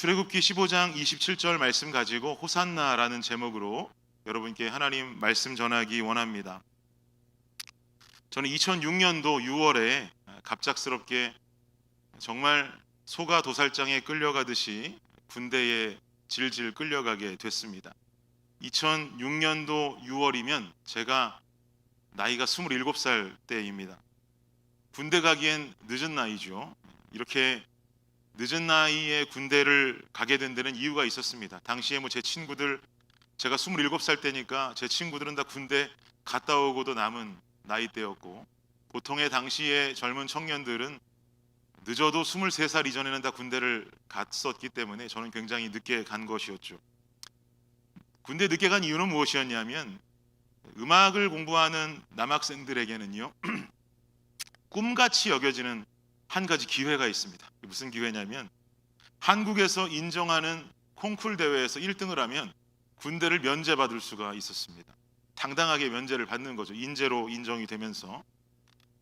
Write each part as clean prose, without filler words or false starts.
출애굽기 15장 27절 말씀 가지고 호산나라는 제목으로 여러분께 하나님 말씀 전하기 원합니다. 저는 2006년도 6월에 갑작스럽게 정말 소가 도살장에 끌려가듯이 군대에 질질 끌려가게 됐습니다. 2006년도 6월이면 제가 나이가 27살 때입니다. 군대 가기엔 늦은 나이죠. 이렇게 늦은 나이에 군대를 가게 된 데는 이유가 있었습니다. 당시에 제 친구들, 제가 27살 때니까 제 친구들은 다 군대 갔다 오고도 남은 나이대였고, 보통의 당시의 젊은 청년들은 늦어도 23살 이전에는 다 군대를 갔었기 때문에 저는 굉장히 늦게 간 것이었죠. 군대 늦게 간 이유는 무엇이었냐면, 음악을 공부하는 남학생들에게는요 꿈같이 여겨지는 한 가지 기회가 있습니다. 무슨 기회냐면, 한국에서 인정하는 콩쿨 대회에서 1등을 하면 군대를 면제받을 수가 있었습니다. 당당하게 면제를 받는 거죠. 인재로 인정이 되면서.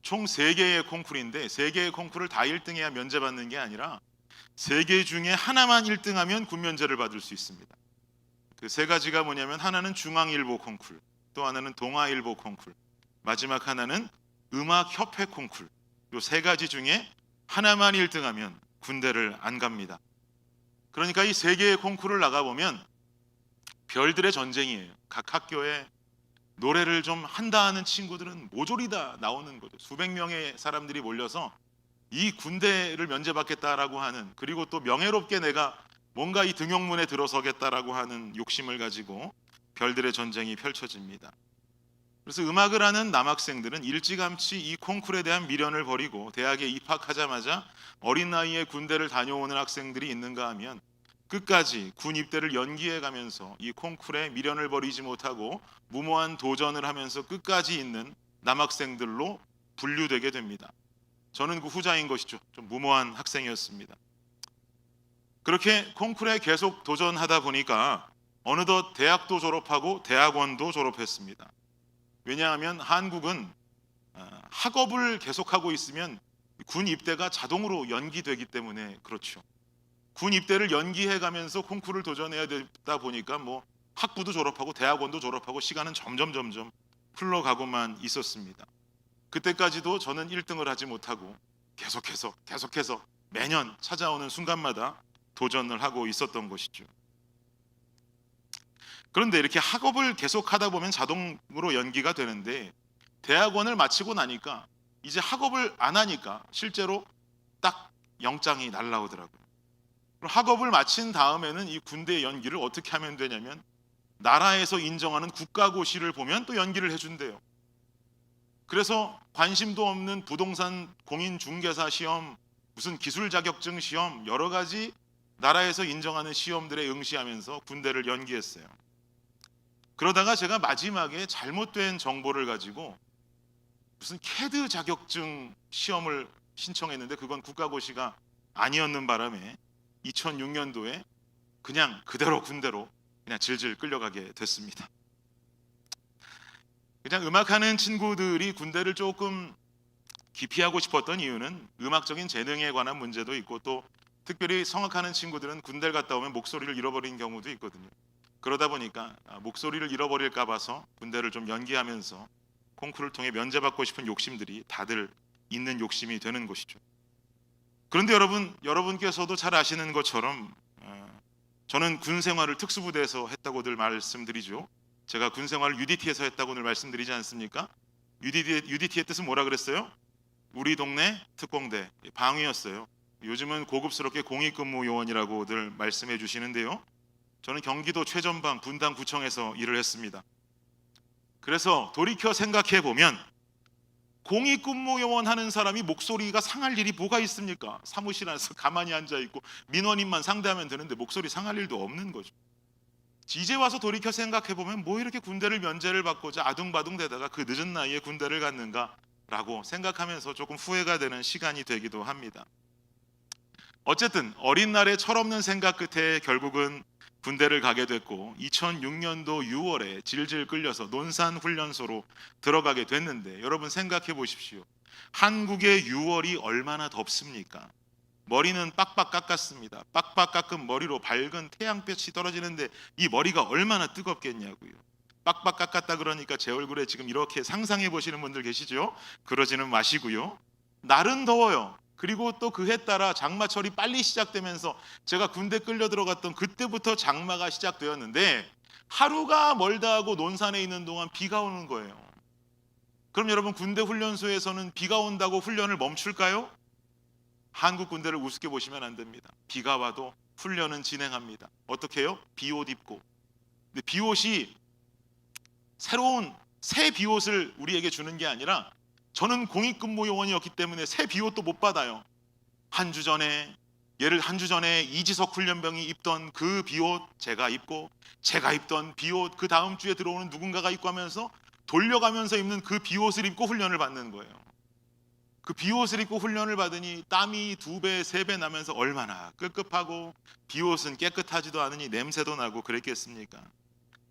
총 3개의 콩쿨인데 3개의 콩쿨을 다 1등해야 면제받는 게 아니라 3개 중에 하나만 1등하면 군 면제를 받을 수 있습니다. 그 3가지가 뭐냐면, 하나는 중앙일보 콩쿨, 또 하나는 동아일보 콩쿨, 마지막 하나는 음악협회 콩쿨. 이 3가지 중에 하나만 1등하면 군대를 안 갑니다. 그러니까 이 3개의 콩쿠르를 나가보면 별들의 전쟁이에요. 각 학교에 노래를 좀 한다 하는 친구들은 모조리 다 나오는 거죠. 수백 명의 사람들이 몰려서 이 군대를 면제받겠다라고 하는, 그리고 또 명예롭게 내가 뭔가 이 등용문에 들어서겠다라고 하는 욕심을 가지고 별들의 전쟁이 펼쳐집니다. 그래서 음악을 하는 남학생들은 일찌감치 이 콩쿨에 대한 미련을 버리고 대학에 입학하자마자 어린 나이에 군대를 다녀오는 학생들이 있는가 하면, 끝까지 군 입대를 연기해 가면서 이 콩쿨에 미련을 버리지 못하고 무모한 도전을 하면서 끝까지 있는 남학생들로 분류되게 됩니다. 저는 그 후자인 것이죠. 좀 무모한 학생이었습니다. 그렇게 콩쿨에 계속 도전하다 보니까 어느덧 대학도 졸업하고 대학원도 졸업했습니다. 왜냐하면 한국은 학업을 계속하고 있으면 군 입대가 자동으로 연기되기 때문에 그렇죠. 군 입대를 연기해 가면서 콩쿠르를 도전해야 되다 보니까 학부도 졸업하고 대학원도 졸업하고 시간은 점점 흘러가고만 있었습니다. 그때까지도 저는 1등을 하지 못하고 계속해서 매년 찾아오는 순간마다 도전을 하고 있었던 것이죠. 그런데 이렇게 학업을 계속하다 보면 자동으로 연기가 되는데, 대학원을 마치고 나니까 이제 학업을 안 하니까 실제로 딱 영장이 날라오더라고요. 학업을 마친 다음에는 이 군대 연기를 어떻게 하면 되냐면, 나라에서 인정하는 국가고시를 보면 또 연기를 해준대요. 그래서 관심도 없는 부동산 공인중개사 시험, 무슨 기술 자격증 시험, 여러 가지 나라에서 인정하는 시험들에 응시하면서 군대를 연기했어요. 그러다가 제가 마지막에 잘못된 정보를 가지고 무슨 캐드 자격증 시험을 신청했는데 그건 국가고시가 아니었는 바람에 2006년도에 그냥 그대로 군대로 그냥 질질 끌려가게 됐습니다. 그냥 음악하는 친구들이 군대를 조금 기피하고 싶었던 이유는 음악적인 재능에 관한 문제도 있고, 또 특별히 성악하는 친구들은 군대를 갔다 오면 목소리를 잃어버린 경우도 있거든요. 그러다 보니까 목소리를 잃어버릴까 봐서 군대를 좀 연기하면서 콩쿠르를 통해 면제받고 싶은 욕심들이 다들 있는 욕심이 되는 것이죠. 그런데 여러분께서도 잘 아시는 것처럼 저는 군 생활을 특수부대에서 했다고 늘 말씀드리죠. 제가 군 생활을 UDT에서 했다고 늘 말씀드리지 않습니까? UDT의 뜻은 뭐라 그랬어요? 우리 동네 특공대, 방위였어요. 요즘은 고급스럽게 공익근무요원이라고 늘 말씀해 주시는데요, 저는 경기도 최전방 분당구청에서 일을 했습니다. 그래서 돌이켜 생각해 보면 공익근무요원 하는 사람이 목소리가 상할 일이 뭐가 있습니까? 사무실 안에서 가만히 앉아 있고 민원인만 상대하면 되는데 목소리 상할 일도 없는 거죠. 이제 와서 돌이켜 생각해 보면 이렇게 군대를 면제를 받고자 아둥바둥 대다가 그 늦은 나이에 군대를 갔는가라고 생각하면서 조금 후회가 되는 시간이 되기도 합니다. 어쨌든 어린 날의 철없는 생각 끝에 결국은 군대를 가게 됐고, 2006년도 6월에 질질 끌려서 논산훈련소로 들어가게 됐는데, 여러분 생각해 보십시오. 한국의 6월이 얼마나 덥습니까? 머리는 빡빡 깎았습니다. 빡빡 깎은 머리로 밝은 태양볕이 떨어지는데 이 머리가 얼마나 뜨겁겠냐고요. 빡빡 깎았다 그러니까 제 얼굴에 지금 이렇게 상상해 보시는 분들 계시죠? 그러지는 마시고요. 날은 더워요. 그리고 또 그해 따라 장마철이 빨리 시작되면서 제가 군대 끌려 들어갔던 그때부터 장마가 시작되었는데 하루가 멀다 하고 논산에 있는 동안 비가 오는 거예요. 그럼 여러분, 군대 훈련소에서는 비가 온다고 훈련을 멈출까요? 한국 군대를 우습게 보시면 안 됩니다. 비가 와도 훈련은 진행합니다. 어떻게 해요? 비옷 입고. 근데 비옷이 새로운 새 비옷을 우리에게 주는 게 아니라, 저는 공익근무 요원이었기 때문에 새 비옷도 못 받아요. 한 주 전에 이지석 훈련병이 입던 그 비옷 제가 입고, 제가 입던 비옷 그 다음 주에 들어오는 누군가가 입고 하면서 돌려가면서 입는 그 비옷을 입고 훈련을 받는 거예요. 그 비옷을 입고 훈련을 받으니 땀이 2배, 3배 나면서 얼마나 끄급하고, 비옷은 깨끗하지도 않으니 냄새도 나고 그랬겠습니까?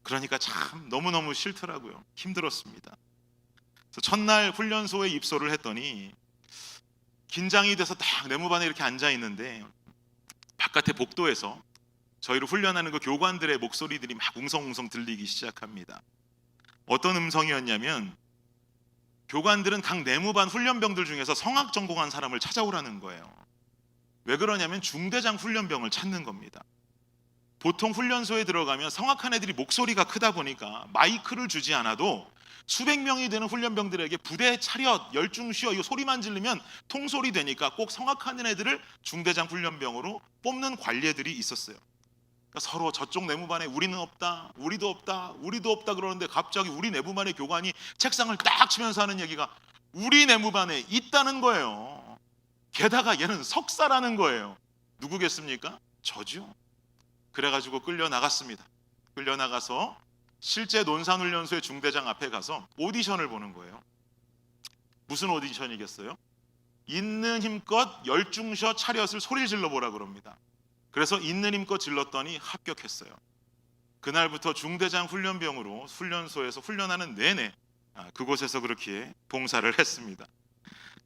그러니까 참 너무너무 싫더라고요. 힘들었습니다. 그래서 첫날 훈련소에 입소를 했더니 긴장이 돼서 딱 내무반에 이렇게 앉아 있는데, 바깥에 복도에서 저희를 훈련하는 그 교관들의 목소리들이 막 웅성웅성 들리기 시작합니다. 어떤 음성이었냐면, 교관들은 각 내무반 훈련병들 중에서 성악 전공한 사람을 찾아오라는 거예요. 왜 그러냐면 중대장 훈련병을 찾는 겁니다. 보통 훈련소에 들어가면 성악한 애들이 목소리가 크다 보니까 마이크를 주지 않아도 수백 명이 되는 훈련병들에게 부대 차렷, 열중 쉬어, 이거 소리만 지르면 통솔이 되니까 꼭 성악하는 애들을 중대장 훈련병으로 뽑는 관례들이 있었어요. 그러니까 서로 저쪽 내무반에 우리는 없다, 우리도 없다, 우리도 없다 그러는데, 갑자기 우리 내무반의 교관이 책상을 딱 치면서 하는 얘기가 우리 내무반에 있다는 거예요. 게다가 얘는 석사라는 거예요. 누구겠습니까? 저죠. 그래가지고 끌려 나갔습니다. 끌려 나가서 실제 논산훈련소의 중대장 앞에 가서 오디션을 보는 거예요. 무슨 오디션이겠어요? 있는 힘껏 열중셔 차렷을 소리 질러보라 그럽니다. 그래서 있는 힘껏 질렀더니 합격했어요. 그날부터 중대장 훈련병으로 훈련소에서 훈련하는 내내 그곳에서 그렇게 봉사를 했습니다.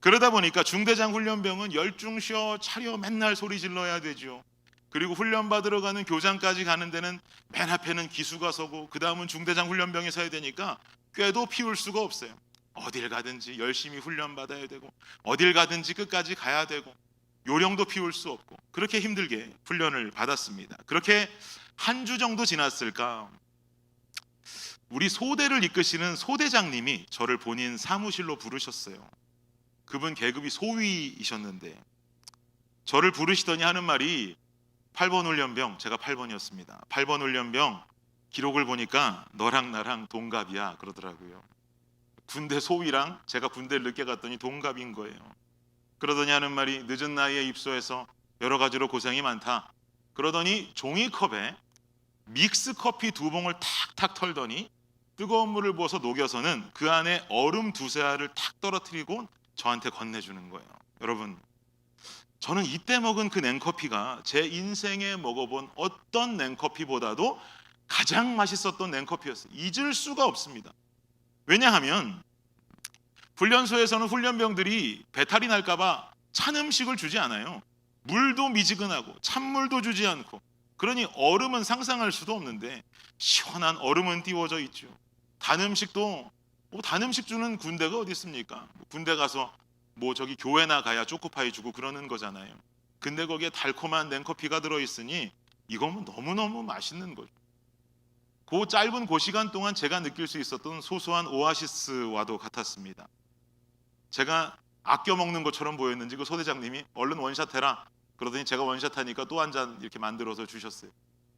그러다 보니까 중대장 훈련병은 열중셔 차려 맨날 소리 질러야 되죠. 그리고 훈련 받으러 가는 교장까지 가는 데는 맨 앞에는 기수가 서고 그 다음은 중대장 훈련병이 서야 되니까 꾀도 피울 수가 없어요. 어딜 가든지 열심히 훈련 받아야 되고, 어딜 가든지 끝까지 가야 되고, 요령도 피울 수 없고, 그렇게 힘들게 훈련을 받았습니다. 그렇게 한 주 정도 지났을까, 우리 소대를 이끄시는 소대장님이 저를 본인 사무실로 부르셨어요. 그분 계급이 소위이셨는데 저를 부르시더니 하는 말이, 8번 훈련병, 제가 8번이었습니다. 8번 훈련병, 기록을 보니까 너랑 나랑 동갑이야 그러더라고요. 군대 소위랑 제가 군대를 늦게 갔더니 동갑인 거예요. 그러더니 하는 말이, 늦은 나이에 입소해서 여러 가지로 고생이 많다. 그러더니 종이컵에 믹스 커피 2봉을 탁탁 털더니 뜨거운 물을 부어서 녹여서는 그 안에 얼음 2세알을 탁 떨어뜨리고 저한테 건네주는 거예요. 여러분, 저는 이때 먹은 그 냉커피가 제 인생에 먹어본 어떤 냉커피보다도 가장 맛있었던 냉커피였어요. 잊을 수가 없습니다. 왜냐하면 훈련소에서는 훈련병들이 배탈이 날까봐 찬 음식을 주지 않아요. 물도 미지근하고 찬물도 주지 않고, 그러니 얼음은 상상할 수도 없는데 시원한 얼음은 띄워져 있죠. 단 음식도 단 음식 주는 군대가 어디 있습니까? 군대 가서 저기 교회나 가야 초코파이 주고 그러는 거잖아요. 근데 거기에 달콤한 냉커피가 들어있으니 이거는 너무너무 맛있는 거죠. 그 짧은 그 시간 동안 제가 느낄 수 있었던 소소한 오아시스와도 같았습니다. 제가 아껴 먹는 것처럼 보였는지 그 소대장님이 얼른 원샷 해라 그러더니 제가 원샷 하니까 또 한 잔 이렇게 만들어서 주셨어요.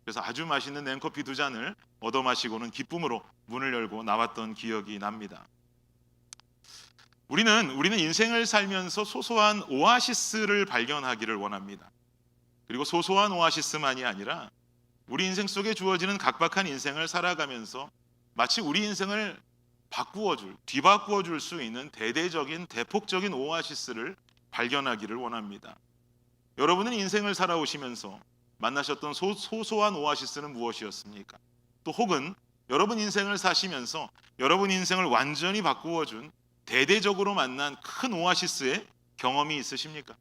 그래서 아주 맛있는 냉커피 2잔을 얻어 마시고는 기쁨으로 문을 열고 나왔던 기억이 납니다. 우리는 인생을 살면서 소소한 오아시스를 발견하기를 원합니다. 그리고 소소한 오아시스만이 아니라 우리 인생 속에 주어지는 각박한 인생을 살아가면서 마치 우리 인생을 뒤바꾸어 줄 수 있는 대대적인 대폭적인 오아시스를 발견하기를 원합니다. 여러분은 인생을 살아오시면서 만나셨던 소소한 오아시스는 무엇이었습니까? 또 혹은 여러분 인생을 사시면서 여러분 인생을 완전히 바꾸어 준 대대적으로 만난 큰 오아시스의 경험이 있으십니까?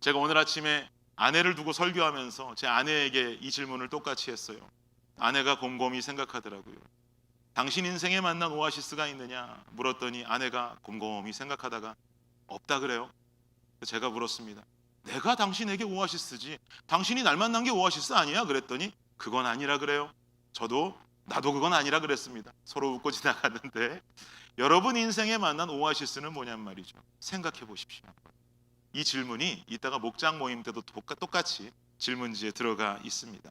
제가 오늘 아침에 아내를 두고 설교하면서 제 아내에게 이 질문을 똑같이 했어요. 아내가 곰곰이 생각하더라고요. 당신 인생에 만난 오아시스가 있느냐 물었더니 아내가 곰곰이 생각하다가 없다 그래요. 제가 물었습니다. 내가 당신에게 오아시스지 당신이 날 만난 게 오아시스 아니야? 그랬더니 그건 아니라 그래요. 나도 그건 아니라 그랬습니다. 서로 웃고 지나갔는데 여러분 인생에 만난 오아시스는 뭐냔 말이죠. 생각해 보십시오. 이 질문이 이따가 목장 모임 때도 똑같이 질문지에 들어가 있습니다.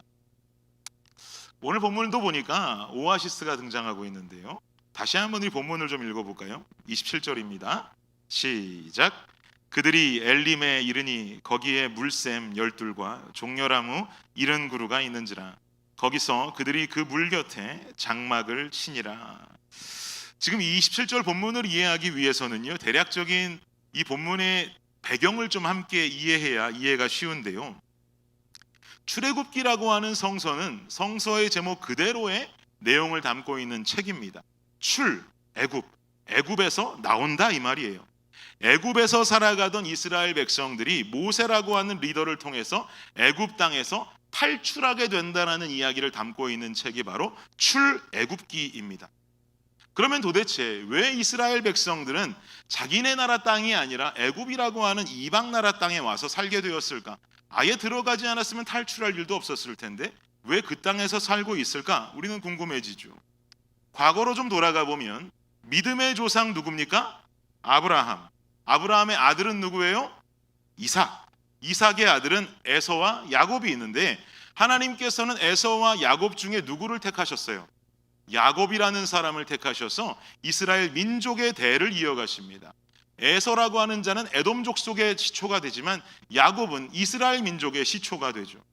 오늘 본문도 보니까 오아시스가 등장하고 있는데요. 다시 한번 이 본문을 좀 읽어볼까요? 27절입니다. 시작. 그들이 엘림에 이르니 거기에 물샘 12과 종려나무 70그루가 있는지라. 거기서 그들이 그 물 곁에 장막을 치니라. 지금 이 27절 본문을 이해하기 위해서는요, 대략적인 이 본문의 배경을 좀 함께 이해해야 이해가 쉬운데요. 출애굽기라고 하는 성서는 성서의 제목 그대로의 내용을 담고 있는 책입니다. 애굽에서 나온다 이 말이에요. 애굽에서 살아가던 이스라엘 백성들이 모세라고 하는 리더를 통해서 애굽 땅에서 탈출하게 된다라는 이야기를 담고 있는 책이 바로 출애굽기입니다. 그러면 도대체 왜 이스라엘 백성들은 자기네 나라 땅이 아니라 애굽이라고 하는 이방 나라 땅에 와서 살게 되었을까? 아예 들어가지 않았으면 탈출할 일도 없었을 텐데 왜 그 땅에서 살고 있을까? 우리는 궁금해지죠. 과거로 좀 돌아가 보면 믿음의 조상 누굽니까? 아브라함의 아들은 누구예요? 이삭의 아들은 에서와 야곱이 있는데 하나님께서는 에서와 야곱 중에 누구를 택하셨어요? 야곱이라는 사람을 택하셔서 이스라엘 민족의 대를 이어가십니다. 에서라고 하는 자는 에돔 족속의 시초가 되지만 야곱은 이스라엘 민족의 시초가 되죠.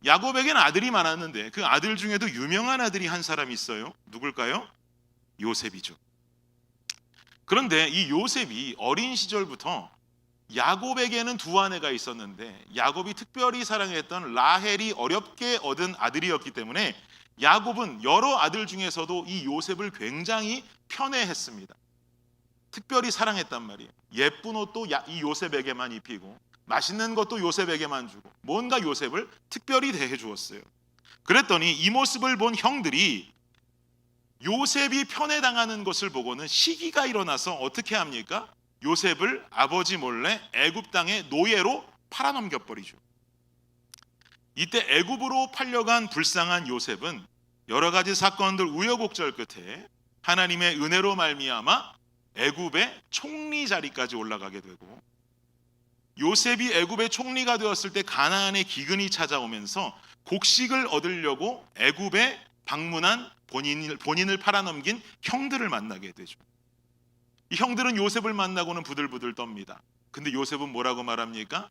야곱에겐 아들이 많았는데 그 아들 중에도 유명한 아들이 한 사람이 있어요. 누굴까요? 요셉이죠. 그런데 이 요셉이 어린 시절부터 야곱에게는 두 아내가 있었는데 야곱이 특별히 사랑했던 라헬이 어렵게 얻은 아들이었기 때문에 야곱은 여러 아들 중에서도 이 요셉을 굉장히 편애했습니다. 특별히 사랑했단 말이에요. 예쁜 옷도 이 요셉에게만 입히고 맛있는 것도 요셉에게만 주고 뭔가 요셉을 특별히 대해 주었어요. 그랬더니 이 모습을 본 형들이 요셉이 편애당하는 것을 보고는 시기가 일어나서 어떻게 합니까? 요셉을 아버지 몰래 애굽 땅의 노예로 팔아넘겨버리죠. 이때 애굽으로 팔려간 불쌍한 요셉은 여러 가지 사건들 우여곡절 끝에 하나님의 은혜로 말미암아 애굽의 총리 자리까지 올라가게 되고 요셉이 애굽의 총리가 되었을 때 가나안의 기근이 찾아오면서 곡식을 얻으려고 애굽에 방문한 본인을 팔아넘긴 형들을 만나게 되죠. 이 형들은 요셉을 만나고는 부들부들 떱니다. 근데 요셉은 뭐라고 말합니까?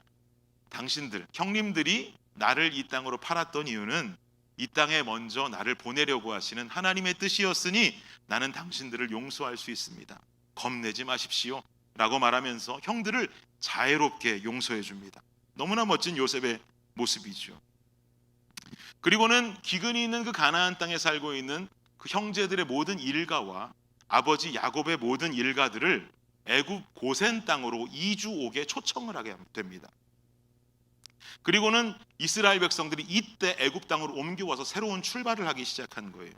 형님들이 나를 이 땅으로 팔았던 이유는 이 땅에 먼저 나를 보내려고 하시는 하나님의 뜻이었으니 나는 당신들을 용서할 수 있습니다. 겁내지 마십시오 라고 말하면서 형들을 자애롭게 용서해 줍니다. 너무나 멋진 요셉의 모습이죠. 그리고는 기근이 있는 그 가나안 땅에 살고 있는 그 형제들의 모든 일가와 아버지 야곱의 모든 일가들을 애굽 고센 땅으로 이주오게 초청을 하게 됩니다. 그리고는 이스라엘 백성들이 이때 애굽 땅으로 옮겨와서 새로운 출발을 하기 시작한 거예요.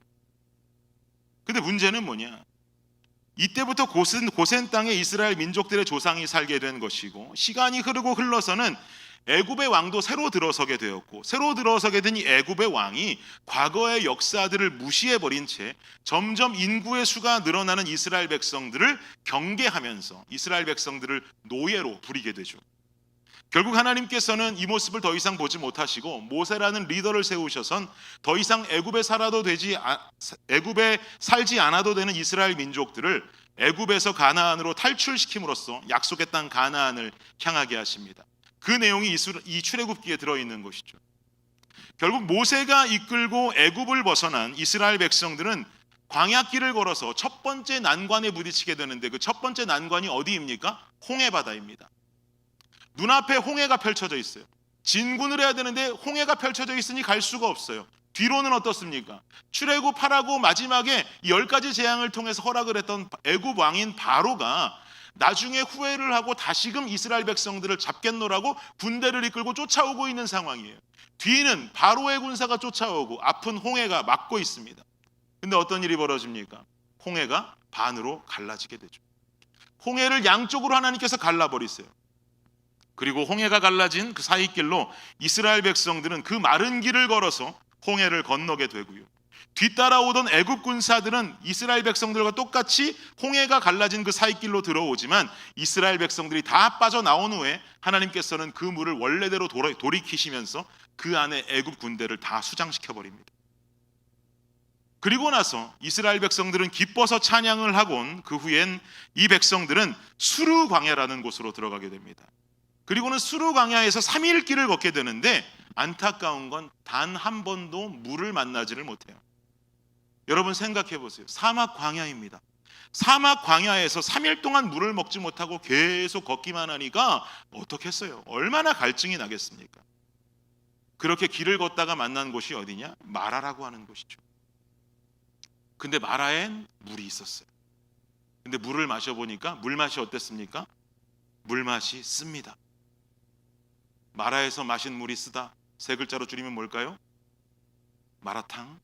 근데 문제는 뭐냐? 이때부터 고센 땅에 이스라엘 민족들의 조상이 살게 된 것이고 시간이 흐르고 흘러서는 애굽의 왕도 새로 들어서게 되었고 새로 들어서게 된 이 애굽의 왕이 과거의 역사들을 무시해버린 채 점점 인구의 수가 늘어나는 이스라엘 백성들을 경계하면서 이스라엘 백성들을 노예로 부리게 되죠. 결국 하나님께서는 이 모습을 더 이상 보지 못하시고 모세라는 리더를 세우셔선 더 이상 애굽에 살지 않아도 되는 이스라엘 민족들을 애굽에서 가나안으로 탈출시킴으로써 약속의 땅 가나안을 향하게 하십니다. 그 내용이 이 출애굽기에 들어있는 것이죠. 결국 모세가 이끌고 애굽을 벗어난 이스라엘 백성들은 광야길을 걸어서 첫 번째 난관에 부딪히게 되는데 그 첫 번째 난관이 어디입니까? 홍해바다입니다. 눈앞에 홍해가 펼쳐져 있어요. 진군을 해야 되는데 홍해가 펼쳐져 있으니 갈 수가 없어요. 뒤로는 어떻습니까? 출애굽하라고 마지막에 10가지 재앙을 통해서 허락을 했던 애굽 왕인 바로가 나중에 후회를 하고 다시금 이스라엘 백성들을 잡겠노라고 군대를 이끌고 쫓아오고 있는 상황이에요. 뒤는 바로의 군사가 쫓아오고 앞은 홍해가 막고 있습니다. 근데 어떤 일이 벌어집니까? 홍해가 반으로 갈라지게 되죠. 홍해를 양쪽으로 하나님께서 갈라버리세요. 그리고 홍해가 갈라진 그 사이길로 이스라엘 백성들은 그 마른 길을 걸어서 홍해를 건너게 되고요. 뒤따라오던 애굽 군사들은 이스라엘 백성들과 똑같이 홍해가 갈라진 그 사이길로 들어오지만 이스라엘 백성들이 다 빠져나온 후에 하나님께서는 그 물을 원래대로 돌이키시면서 그 안에 애굽 군대를 다 수장시켜버립니다. 그리고 나서 이스라엘 백성들은 기뻐서 찬양을 하곤 그 후엔 이 백성들은 수르 광야라는 곳으로 들어가게 됩니다. 그리고는 수르 광야에서 3일 길을 걷게 되는데 안타까운 건 단 한 번도 물을 만나지를 못해요. 여러분 생각해 보세요. 사막 광야입니다. 사막 광야에서 3일 동안 물을 먹지 못하고 계속 걷기만 하니까 어떻겠어요? 얼마나 갈증이 나겠습니까? 그렇게 길을 걷다가 만난 곳이 어디냐? 마라라고 하는 곳이죠. 근데 마라엔 물이 있었어요. 근데 물을 마셔보니까 물맛이 어땠습니까? 물맛이 씁니다. 마라에서 마신 물이 쓰다. 세 글자로 줄이면 뭘까요? 마라탕.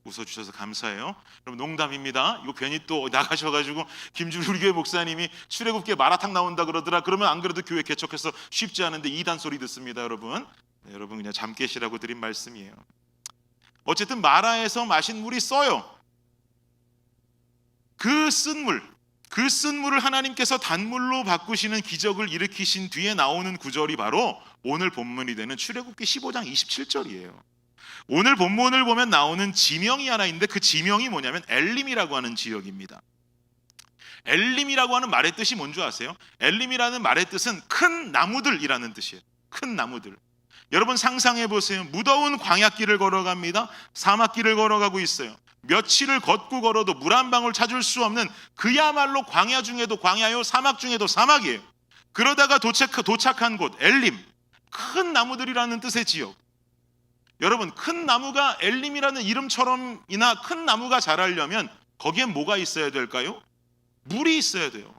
웃어주셔서 감사해요. 여러분 농담입니다. 이거 괜히 또 나가셔가지고 김주리 교회 목사님이 출애굽기에 마라탕 나온다 그러더라. 그러면 안 그래도 교회 개척해서 쉽지 않은데 이단 소리 듣습니다, 여러분. 네, 여러분 그냥 잠 깨시라고 드린 말씀이에요. 어쨌든 마라에서 마신 물이 써요. 그 쓴 물을 하나님께서 단물로 바꾸시는 기적을 일으키신 뒤에 나오는 구절이 바로 오늘 본문이 되는 출애굽기 15장 27절이에요. 오늘 본문을 보면 나오는 지명이 하나 있는데 그 지명이 뭐냐면 엘림이라고 하는 지역입니다. 엘림이라고 하는 말의 뜻이 뭔지 아세요? 엘림이라는 말의 뜻은 큰 나무들이라는 뜻이에요. 큰 나무들. 여러분 상상해 보세요. 무더운 광야길을 걸어갑니다. 사막길을 걸어가고 있어요. 며칠을 걷고 걸어도 물 한 방울 찾을 수 없는 그야말로 광야 중에도 광야요, 사막 중에도 사막이에요. 그러다가 도착한 곳 엘림, 큰 나무들이라는 뜻의 지역. 여러분 큰 나무가 엘림이라는 이름처럼이나 큰 나무가 자라려면 거기엔 뭐가 있어야 될까요? 물이 있어야 돼요.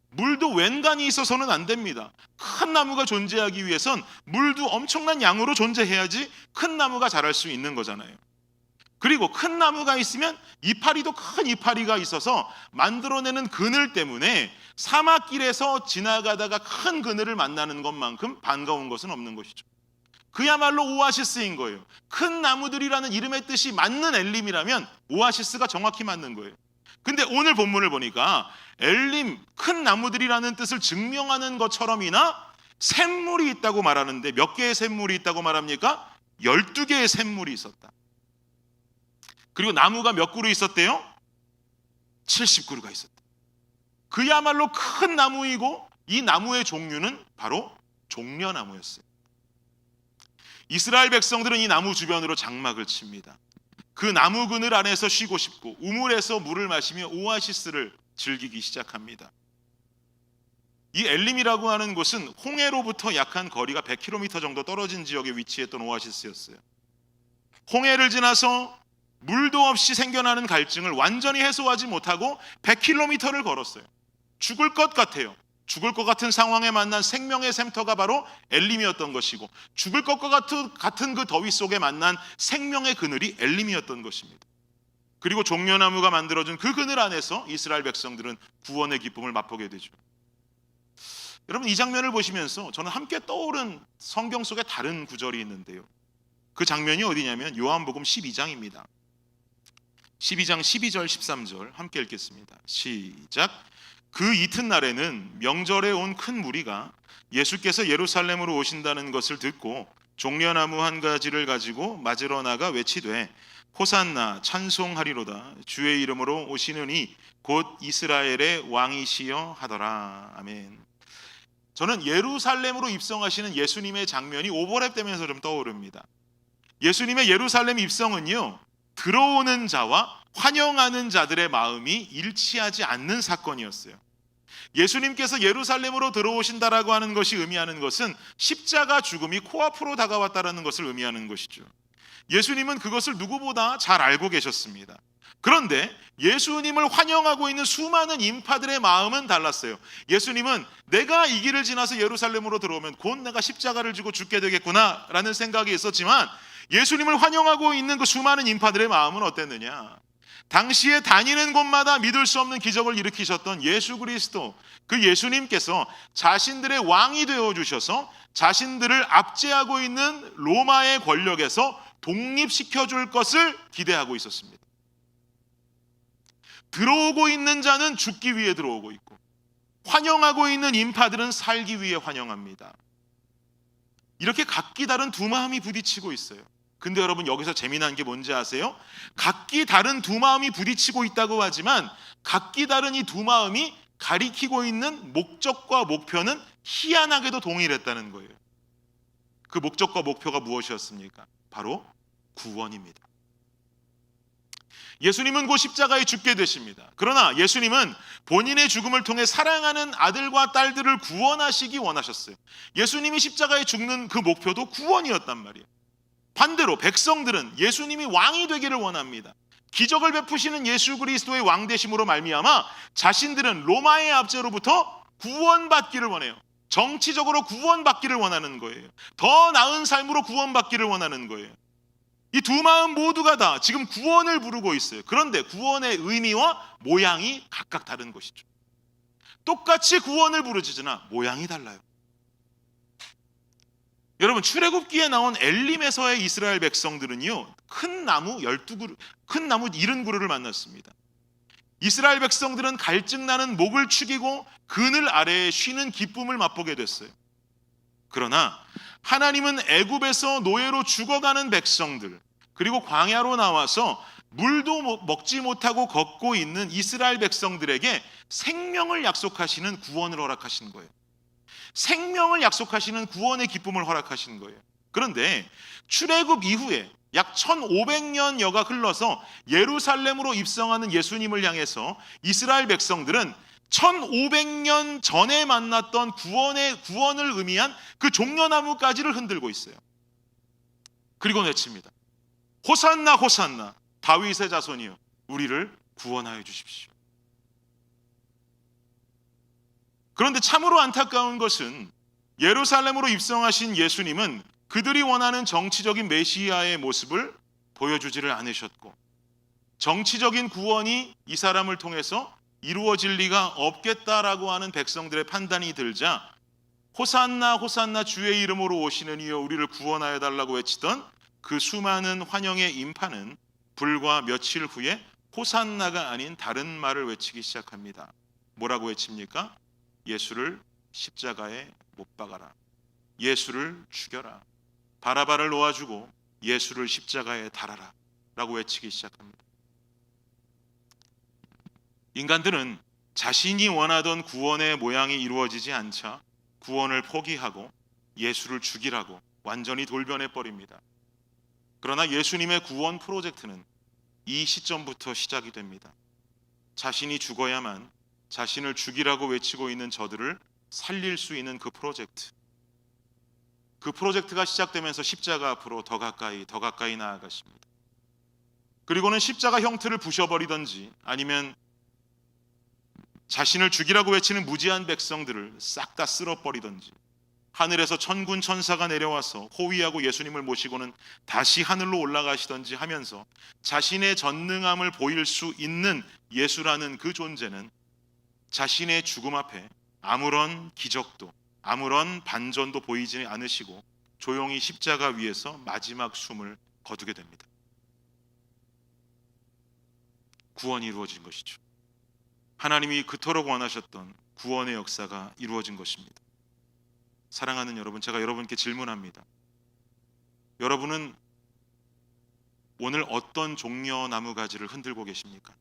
물도 웬간히 있어서는 안 됩니다. 큰 나무가 존재하기 위해선 물도 엄청난 양으로 존재해야지 큰 나무가 자랄 수 있는 거잖아요. 그리고 큰 나무가 있으면 이파리도 큰 이파리가 있어서 만들어내는 그늘 때문에 사막길에서 지나가다가 큰 그늘을 만나는 것만큼 반가운 것은 없는 것이죠. 그야말로 오아시스인 거예요. 큰 나무들이라는 이름의 뜻이 맞는 엘림이라면 오아시스가 정확히 맞는 거예요. 근데 오늘 본문을 보니까 엘림, 큰 나무들이라는 뜻을 증명하는 것처럼이나 샘물이 있다고 말하는데 몇 개의 샘물이 있다고 말합니까? 12개의 샘물이 있었다. 그리고 나무가 몇 그루 있었대요? 70그루가 있었다. 그야말로 큰 나무이고 이 나무의 종류는 바로 종려나무였어요. 이스라엘 백성들은 이 나무 주변으로 장막을 칩니다. 그 나무 그늘 안에서 쉬고 싶고 우물에서 물을 마시며 오아시스를 즐기기 시작합니다. 이 엘림이라고 하는 곳은 홍해로부터 약 한 거리가 100km 정도 떨어진 지역에 위치했던 오아시스였어요. 홍해를 지나서 물도 없이 생겨나는 갈증을 완전히 해소하지 못하고 100km를 걸었어요. 죽을 것 같아요. 죽을 것 같은 상황에 만난 생명의 샘터가 바로 엘림이었던 것이고 죽을 것과 같은 그 더위 속에 만난 생명의 그늘이 엘림이었던 것입니다. 그리고 종려나무가 만들어준 그 그늘 안에서 이스라엘 백성들은 구원의 기쁨을 맛보게 되죠. 여러분 이 장면을 보시면서 저는 함께 떠오른 성경 속에 다른 구절이 있는데요. 그 장면이 어디냐면 요한복음 12장입니다. 12장 12절 13절 함께 읽겠습니다. 시작. 그 이튿날에는 명절에 온 큰 무리가 예수께서 예루살렘으로 오신다는 것을 듣고 종려나무 한 가지를 가지고 맞으러 나가 외치되 호산나 찬송하리로다 주의 이름으로 오시는 이 곧 이스라엘의 왕이시여 하더라. 아멘. 저는 예루살렘으로 입성하시는 예수님의 장면이 오버랩되면서 좀 떠오릅니다. 예수님의 예루살렘 입성은요, 들어오는 자와 환영하는 자들의 마음이 일치하지 않는 사건이었어요. 예수님께서 예루살렘으로 들어오신다라고 하는 것이 의미하는 것은 십자가 죽음이 코앞으로 다가왔다라는 것을 의미하는 것이죠. 예수님은 그것을 누구보다 잘 알고 계셨습니다. 그런데 예수님을 환영하고 있는 수많은 인파들의 마음은 달랐어요. 예수님은 내가 이 길을 지나서 예루살렘으로 들어오면 곧 내가 십자가를 지고 죽게 되겠구나 라는 생각이 있었지만, 예수님을 환영하고 있는 그 수많은 인파들의 마음은 어땠느냐? 당시에 다니는 곳마다 믿을 수 없는 기적을 일으키셨던 예수 그리스도, 그 예수님께서 자신들의 왕이 되어주셔서 자신들을 압제하고 있는 로마의 권력에서 독립시켜줄 것을 기대하고 있었습니다. 들어오고 있는 자는 죽기 위해 들어오고 있고, 환영하고 있는 인파들은 살기 위해 환영합니다. 이렇게 각기 다른 두 마음이 부딪히고 있어요. 근데 여러분, 여기서 재미난 게 뭔지 아세요? 각기 다른 두 마음이 부딪히고 있다고 하지만 각기 다른 이 두 마음이 가리키고 있는 목적과 목표는 희한하게도 동일했다는 거예요. 그 목적과 목표가 무엇이었습니까? 바로 구원입니다. 예수님은 곧 십자가에 죽게 되십니다. 그러나 예수님은 본인의 죽음을 통해 사랑하는 아들과 딸들을 구원하시기 원하셨어요. 예수님이 십자가에 죽는 그 목표도 구원이었단 말이에요. 반대로 백성들은 예수님이 왕이 되기를 원합니다. 기적을 베푸시는 예수 그리스도의 왕되심으로 말미암아 자신들은 로마의 압제로부터 구원받기를 원해요. 정치적으로 구원받기를 원하는 거예요. 더 나은 삶으로 구원받기를 원하는 거예요. 이 두 마음 모두가 다 지금 구원을 부르고 있어요. 그런데 구원의 의미와 모양이 각각 다른 것이죠. 똑같이 구원을 부르지나 모양이 달라요. 여러분, 출애굽기에 나온 엘림에서의 이스라엘 백성들은요, 큰 나무 12그루, 큰 나무 70그루를 만났습니다. 이스라엘 백성들은 갈증나는 목을 축이고 그늘 아래에 쉬는 기쁨을 맛보게 됐어요. 그러나 하나님은 애굽에서 노예로 죽어가는 백성들, 그리고 광야로 나와서 물도 먹지 못하고 걷고 있는 이스라엘 백성들에게 생명을 약속하시는 구원을 허락하신 거예요. 생명을 약속하시는 구원의 기쁨을 허락하신 거예요. 그런데 출애굽 이후에 약 1500년여가 흘러서 예루살렘으로 입성하는 예수님을 향해서 이스라엘 백성들은 1500년 전에 만났던 구원을 의미한 그 종려나무가지를 흔들고 있어요. 그리고 외칩니다. 호산나 호산나, 다윗의 자손이여, 우리를 구원하여 주십시오. 그런데 참으로 안타까운 것은 예루살렘으로 입성하신 예수님은 그들이 원하는 정치적인 메시아의 모습을 보여주지를 않으셨고, 정치적인 구원이 이 사람을 통해서 이루어질 리가 없겠다라고 하는 백성들의 판단이 들자, 호산나 호산나, 주의 이름으로 오시는 이여 우리를 구원하여 달라고 외치던 그 수많은 환영의 인파는 불과 며칠 후에 호산나가 아닌 다른 말을 외치기 시작합니다. 뭐라고 외칩니까? 예수를 십자가에 못 박아라. 예수를 죽여라. 바라바를 놓아주고 예수를 십자가에 달아라 라고 외치기 시작합니다. 인간들은 자신이 원하던 구원의 모양이 이루어지지 않자 구원을 포기하고 예수를 죽이라고 완전히 돌변해 버립니다. 그러나 예수님의 구원 프로젝트는 이 시점부터 시작이 됩니다. 자신이 죽어야만 자신을 죽이라고 외치고 있는 저들을 살릴 수 있는 그 프로젝트. 그 프로젝트가 시작되면서 십자가 앞으로 더 가까이 나아가십니다. 그리고는 십자가 형틀을 부셔버리든지 아니면 자신을 죽이라고 외치는 무지한 백성들을 싹 다 쓸어버리든지, 하늘에서 천군 천사가 내려와서 호위하고 예수님을 모시고는 다시 하늘로 올라가시든지 하면서 자신의 전능함을 보일 수 있는 예수라는 그 존재는 자신의 죽음 앞에 아무런 기적도 아무런 반전도 보이지 않으시고 조용히 십자가 위에서 마지막 숨을 거두게 됩니다. 구원이 이루어진 것이죠. 하나님이 그토록 원하셨던 구원의 역사가 이루어진 것입니다. 사랑하는 여러분, 제가 여러분께 질문합니다. 여러분은 오늘 어떤 종려나무 가지를 흔들고 계십니까?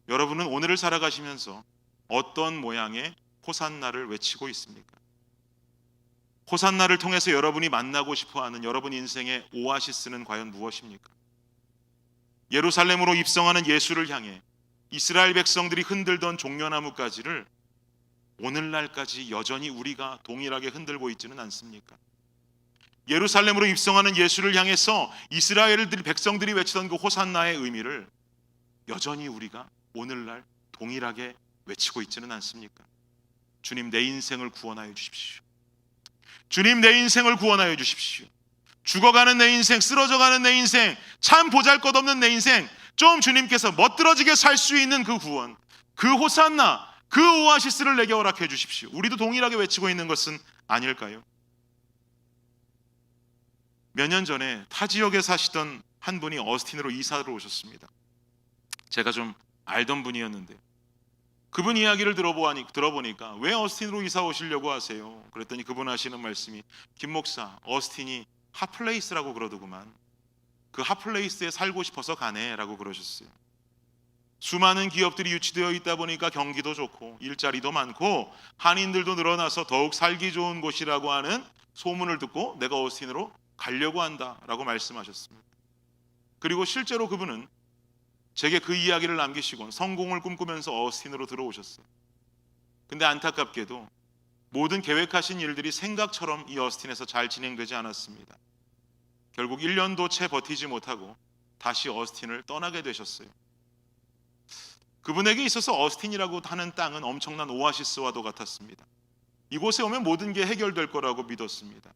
여러분은 오늘을 살아가시면서 어떤 모양의 호산나를 외치고 있습니까? 호산나를 통해서 여러분이 만나고 싶어하는 여러분 인생의 오아시스는 과연 무엇입니까? 예루살렘으로 입성하는 예수를 향해 이스라엘 백성들이 흔들던 종려나무 가지를 오늘날까지 여전히 우리가 동일하게 흔들고 있지는 않습니까? 예루살렘으로 입성하는 예수를 향해서 이스라엘 백성들이 외치던 그 호산나의 의미를 여전히 우리가 오늘날 동일하게 외치고 있지는 않습니까? 주님, 내 인생을 구원하여 주십시오. 주님, 내 인생을 구원하여 주십시오. 죽어가는 내 인생, 쓰러져가는 내 인생, 참 보잘것없는 내 인생, 좀 주님께서 멋들어지게 살 수 있는 그 구원, 그 호산나, 그 오아시스를 내게 허락해 주십시오. 우리도 동일하게 외치고 있는 것은 아닐까요? 몇 년 전에 타 지역에 사시던 한 분이 어스틴으로 이사를 오셨습니다. 제가 좀 알던 분이었는데 그분 이야기를 들어보니까 왜 어스틴으로 이사 오시려고 하세요? 그랬더니 그분 하시는 말씀이, 김 목사, 어스틴이 핫플레이스라고 그러더구만. 그 핫플레이스에 살고 싶어서 가네 라고 그러셨어요. 수많은 기업들이 유치되어 있다 보니까 경기도 좋고 일자리도 많고 한인들도 늘어나서 더욱 살기 좋은 곳이라고 하는 소문을 듣고 내가 어스틴으로 가려고 한다라고 말씀하셨습니다. 그리고 실제로 그분은 제게 그 이야기를 남기시곤 성공을 꿈꾸면서 어스틴으로 들어오셨어요. 근데 안타깝게도 모든 계획하신 일들이 생각처럼 이 어스틴에서 잘 진행되지 않았습니다. 결국 1년도 채 버티지 못하고 다시 어스틴을 떠나게 되셨어요. 그분에게 있어서 어스틴이라고 하는 땅은 엄청난 오아시스와도 같았습니다. 이곳에 오면 모든 게 해결될 거라고 믿었습니다.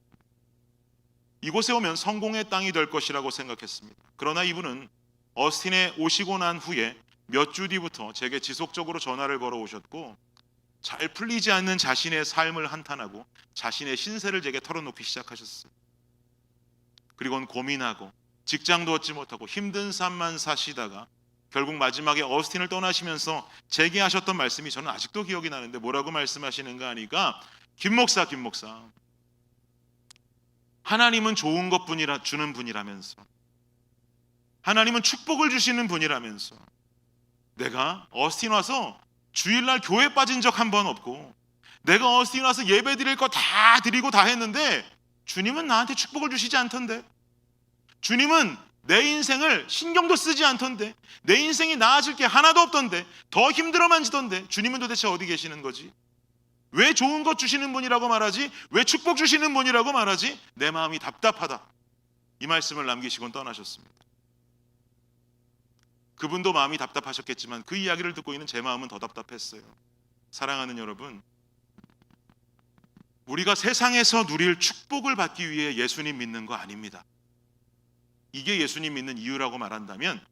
이곳에 오면 성공의 땅이 될 것이라고 생각했습니다. 그러나 이분은 어스틴에 오시고 난 후에 몇 주 뒤부터 제게 지속적으로 전화를 걸어오셨고 잘 풀리지 않는 자신의 삶을 한탄하고 자신의 신세를 제게 털어놓기 시작하셨어요. 그리고는 고민하고 직장도 얻지 못하고 힘든 삶만 사시다가 결국 마지막에 어스틴을 떠나시면서 제게 하셨던 말씀이 저는 아직도 기억이 나는데 뭐라고 말씀하시는가 하니까, 김 목사, 하나님은 좋은 것뿐이라 주는 분이라면서, 하나님은 축복을 주시는 분이라면서 내가 어스틴 와서 주일날 교회 빠진 적 한 번 없고 내가 어스틴 와서 예배 드릴 거 다 드리고 다 했는데 주님은 나한테 축복을 주시지 않던데, 주님은 내 인생을 신경도 쓰지 않던데, 내 인생이 나아질 게 하나도 없던데, 더 힘들어만 지던데 주님은 도대체 어디 계시는 거지? 왜 좋은 것 주시는 분이라고 말하지? 왜 축복 주시는 분이라고 말하지? 내 마음이 답답하다. 이 말씀을 남기시곤 떠나셨습니다. 그분도 마음이 답답하셨겠지만 그 이야기를 듣고 있는 제 마음은 더 답답했어요. 사랑하는 여러분, 우리가 세상에서 누릴 축복을 받기 위해 예수님 믿는 거 아닙니다. 이게 예수님 믿는 이유라고 말한다면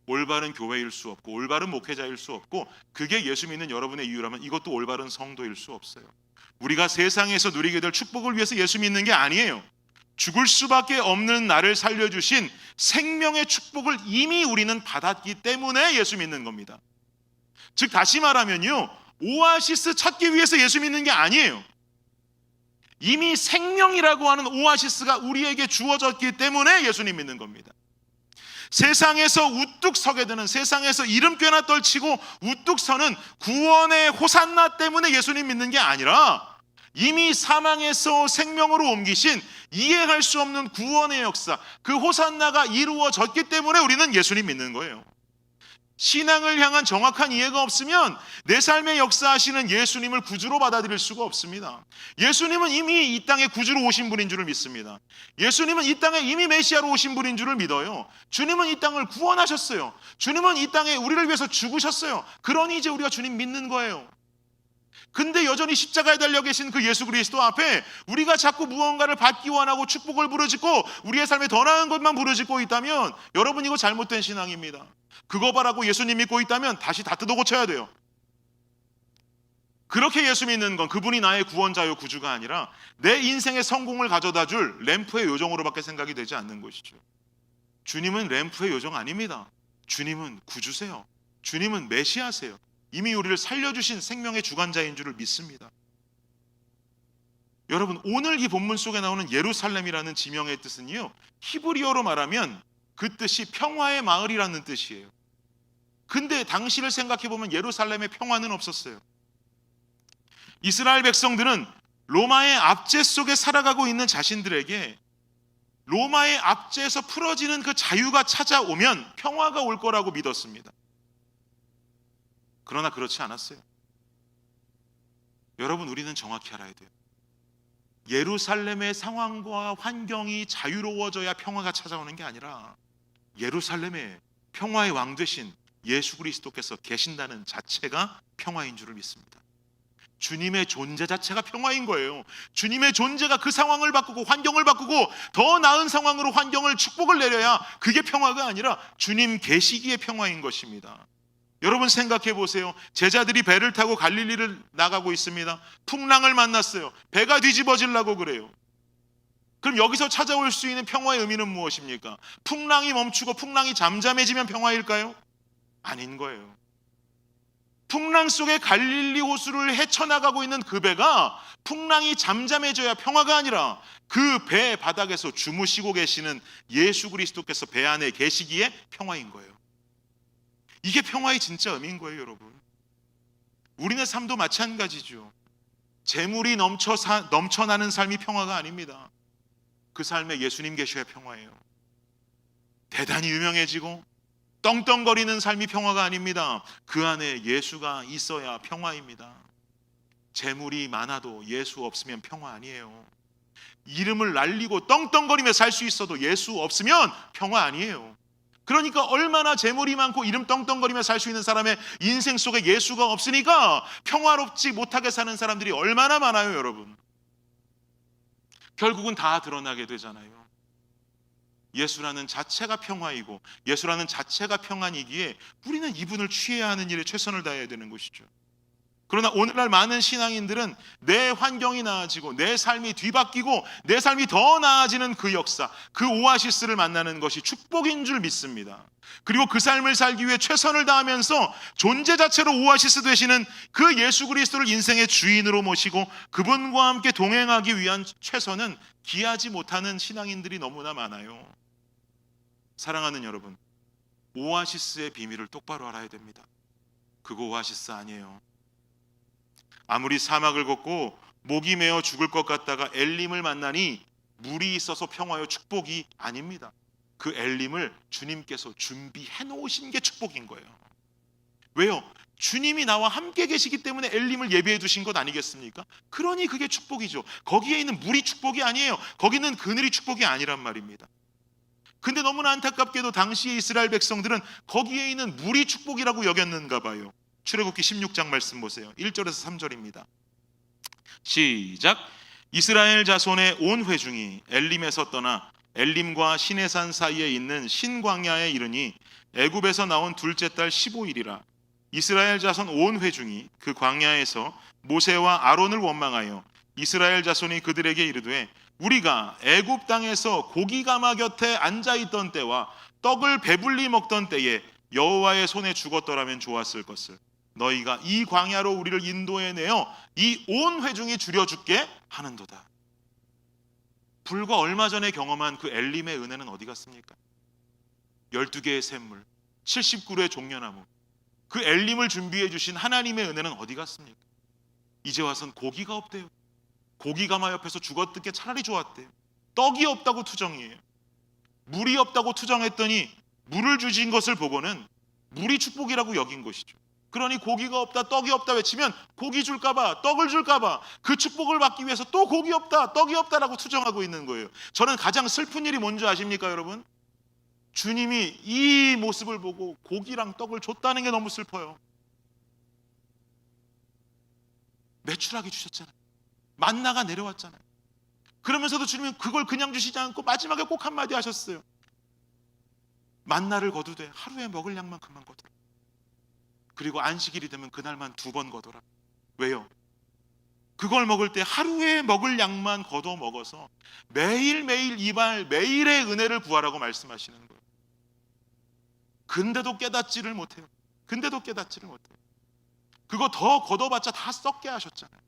올바른 교회일 수 없고 올바른 목회자일 수 없고, 그게 예수 믿는 여러분의 이유라면 이것도 올바른 성도일 수 없어요. 우리가 세상에서 누리게 될 축복을 위해서 예수 믿는 게 아니에요. 죽을 수밖에 없는 나를 살려주신 생명의 축복을 이미 우리는 받았기 때문에 예수 믿는 겁니다. 즉 다시 말하면요, 오아시스 찾기 위해서 예수 믿는 게 아니에요. 이미 생명이라고 하는 오아시스가 우리에게 주어졌기 때문에 예수님 믿는 겁니다. 세상에서 우뚝 서게 되는, 세상에서 이름꽤나 떨치고 우뚝 서는 구원의 호산나 때문에 예수님 믿는 게 아니라 이미 사망에서 생명으로 옮기신 이해할 수 없는 구원의 역사, 그 호산나가 이루어졌기 때문에 우리는 예수님 믿는 거예요. 신앙을 향한 정확한 이해가 없으면 내 삶에 역사하시는 예수님을 구주로 받아들일 수가 없습니다. 예수님은 이미 이 땅에 구주로 오신 분인 줄을 믿습니다. 예수님은 이 땅에 이미 메시아로 오신 분인 줄을 믿어요. 주님은 이 땅을 구원하셨어요. 주님은 이 땅에 우리를 위해서 죽으셨어요. 그러니 이제 우리가 주님 믿는 거예요. 근데 여전히 십자가에 달려 계신 그 예수 그리스도 앞에 우리가 자꾸 무언가를 받기 원하고 축복을 부르짖고 우리의 삶에 더 나은 것만 부르짖고 있다면 여러분, 이거 잘못된 신앙입니다. 그거 바라고 예수님 믿고 있다면 다시 다 뜯어 고쳐야 돼요. 그렇게 예수 믿는 건 그분이 나의 구원자요 구주가 아니라 내 인생의 성공을 가져다 줄 램프의 요정으로밖에 생각이 되지 않는 것이죠. 주님은 램프의 요정 아닙니다. 주님은 구주세요. 주님은 메시아세요. 이미 우리를 살려주신 생명의 주관자인 줄을 믿습니다. 여러분, 오늘 이 본문 속에 나오는 예루살렘이라는 지명의 뜻은요, 히브리어로 말하면 그 뜻이 평화의 마을이라는 뜻이에요. 근데 당시를 생각해보면 예루살렘에 평화는 없었어요. 이스라엘 백성들은 로마의 압제 속에 살아가고 있는 자신들에게 로마의 압제에서 풀어지는 그 자유가 찾아오면 평화가 올 거라고 믿었습니다. 그러나 그렇지 않았어요. 여러분, 우리는 정확히 알아야 돼요. 예루살렘의 상황과 환경이 자유로워져야 평화가 찾아오는 게 아니라 예루살렘에 평화의 왕 되신 예수 그리스도께서 계신다는 자체가 평화인 줄을 믿습니다. 주님의 존재 자체가 평화인 거예요. 주님의 존재가 그 상황을 바꾸고 환경을 바꾸고 더 나은 상황으로 환경을 축복을 내려야 그게 평화가 아니라 주님 계시기에 평화인 것입니다. 여러분 생각해 보세요. 제자들이 배를 타고 갈릴리를 나가고 있습니다. 풍랑을 만났어요. 배가 뒤집어지려고 그래요. 그럼 여기서 찾아올 수 있는 평화의 의미는 무엇입니까? 풍랑이 멈추고 풍랑이 잠잠해지면 평화일까요? 아닌 거예요. 풍랑 속에 갈릴리 호수를 헤쳐나가고 있는 그 배가 풍랑이 잠잠해져야 평화가 아니라 그 배 바닥에서 주무시고 계시는 예수 그리스도께서 배 안에 계시기에 평화인 거예요. 이게 평화의 진짜 의미인 거예요, 여러분. 우리네 삶도 마찬가지죠. 재물이 넘쳐나는 삶이 평화가 아닙니다. 그 삶에 예수님 계셔야 평화예요. 대단히 유명해지고 떵떵거리는 삶이 평화가 아닙니다. 그 안에 예수가 있어야 평화입니다. 재물이 많아도 예수 없으면 평화 아니에요. 이름을 날리고 떵떵거리며 살 수 있어도 예수 없으면 평화 아니에요. 그러니까 얼마나 재물이 많고 이름 떵떵거리며 살 수 있는 사람의 인생 속에 예수가 없으니까 평화롭지 못하게 사는 사람들이 얼마나 많아요, 여러분. 결국은 다 드러나게 되잖아요. 예수라는 자체가 평화이고 예수라는 자체가 평안이기에 우리는 이분을 취해야 하는 일에 최선을 다해야 되는 것이죠. 그러나 오늘날 많은 신앙인들은 내 환경이 나아지고 내 삶이 뒤바뀌고 내 삶이 더 나아지는 그 역사, 그 오아시스를 만나는 것이 축복인 줄 믿습니다. 그리고 그 삶을 살기 위해 최선을 다하면서 존재 자체로 오아시스 되시는 그 예수 그리스도를 인생의 주인으로 모시고 그분과 함께 동행하기 위한 최선은 기하지 못하는 신앙인들이 너무나 많아요. 사랑하는 여러분, 오아시스의 비밀을 똑바로 알아야 됩니다. 그거 오아시스 아니에요. 아무리 사막을 걷고 목이 메어 죽을 것 같다가 엘림을 만나니 물이 있어서 평화요 축복이 아닙니다. 그 엘림을 주님께서 준비해 놓으신 게 축복인 거예요. 왜요? 주님이 나와 함께 계시기 때문에 엘림을 예비해 두신 것 아니겠습니까? 그러니 그게 축복이죠. 거기에 있는 물이 축복이 아니에요. 거기는 그늘이 축복이 아니란 말입니다. 근데 너무나 안타깝게도 당시의 이스라엘 백성들은 거기에 있는 물이 축복이라고 여겼는가 봐요. 출애굽기 16장 말씀 보세요. 1절에서 3절입니다. 시작. 이스라엘 자손의 온 회중이 엘림에서 떠나 엘림과 시내산 사이에 있는 신광야에 이르니 애굽에서 나온 둘째 달 15일이라. 이스라엘 자손 온 회중이 그 광야에서 모세와 아론을 원망하여 이스라엘 자손이 그들에게 이르되 우리가 애굽 땅에서 고기가마 곁에 앉아 있던 때와 떡을 배불리 먹던 때에 여호와의 손에 죽었더라면 좋았을 것을 너희가 이 광야로 우리를 인도해 내어 이 온 회중이 줄여 죽게 하는도다. 불과 얼마 전에 경험한 그 엘림의 은혜는 어디 갔습니까? 12개의 샘물, 70그루의 종려나무, 그 엘림을 준비해 주신 하나님의 은혜는 어디 갔습니까? 이제 와선 고기가 없대요. 고기가마 옆에서 죽었던 게 차라리 좋았대요. 떡이 없다고 투정이에요. 물이 없다고 투정했더니 물을 주신 것을 보고는 물이 축복이라고 여긴 것이죠. 그러니 고기가 없다, 떡이 없다 외치면 고기 줄까봐, 떡을 줄까봐 그 축복을 받기 위해서 또 고기 없다, 떡이 없다라고 투정하고 있는 거예요. 저는 가장 슬픈 일이 뭔지 아십니까, 여러분? 주님이 이 모습을 보고 고기랑 떡을 줬다는 게 너무 슬퍼요. 매출하게 주셨잖아요. 만나가 내려왔잖아요. 그러면서도 주님은 그걸 그냥 주시지 않고 마지막에 꼭 한마디 하셨어요. 만나를 거두되 하루에 먹을 양만큼만 거두라. 그리고 안식일이 되면 그날만 2번 거둬라. 왜요? 그걸 먹을 때 하루에 먹을 양만 거둬 먹어서 매일매일 이발 매일의 은혜를 구하라고 말씀하시는 거예요. 근데도 깨닫지를 못해요. 그거 더 걷어봤자 다 썩게 하셨잖아요.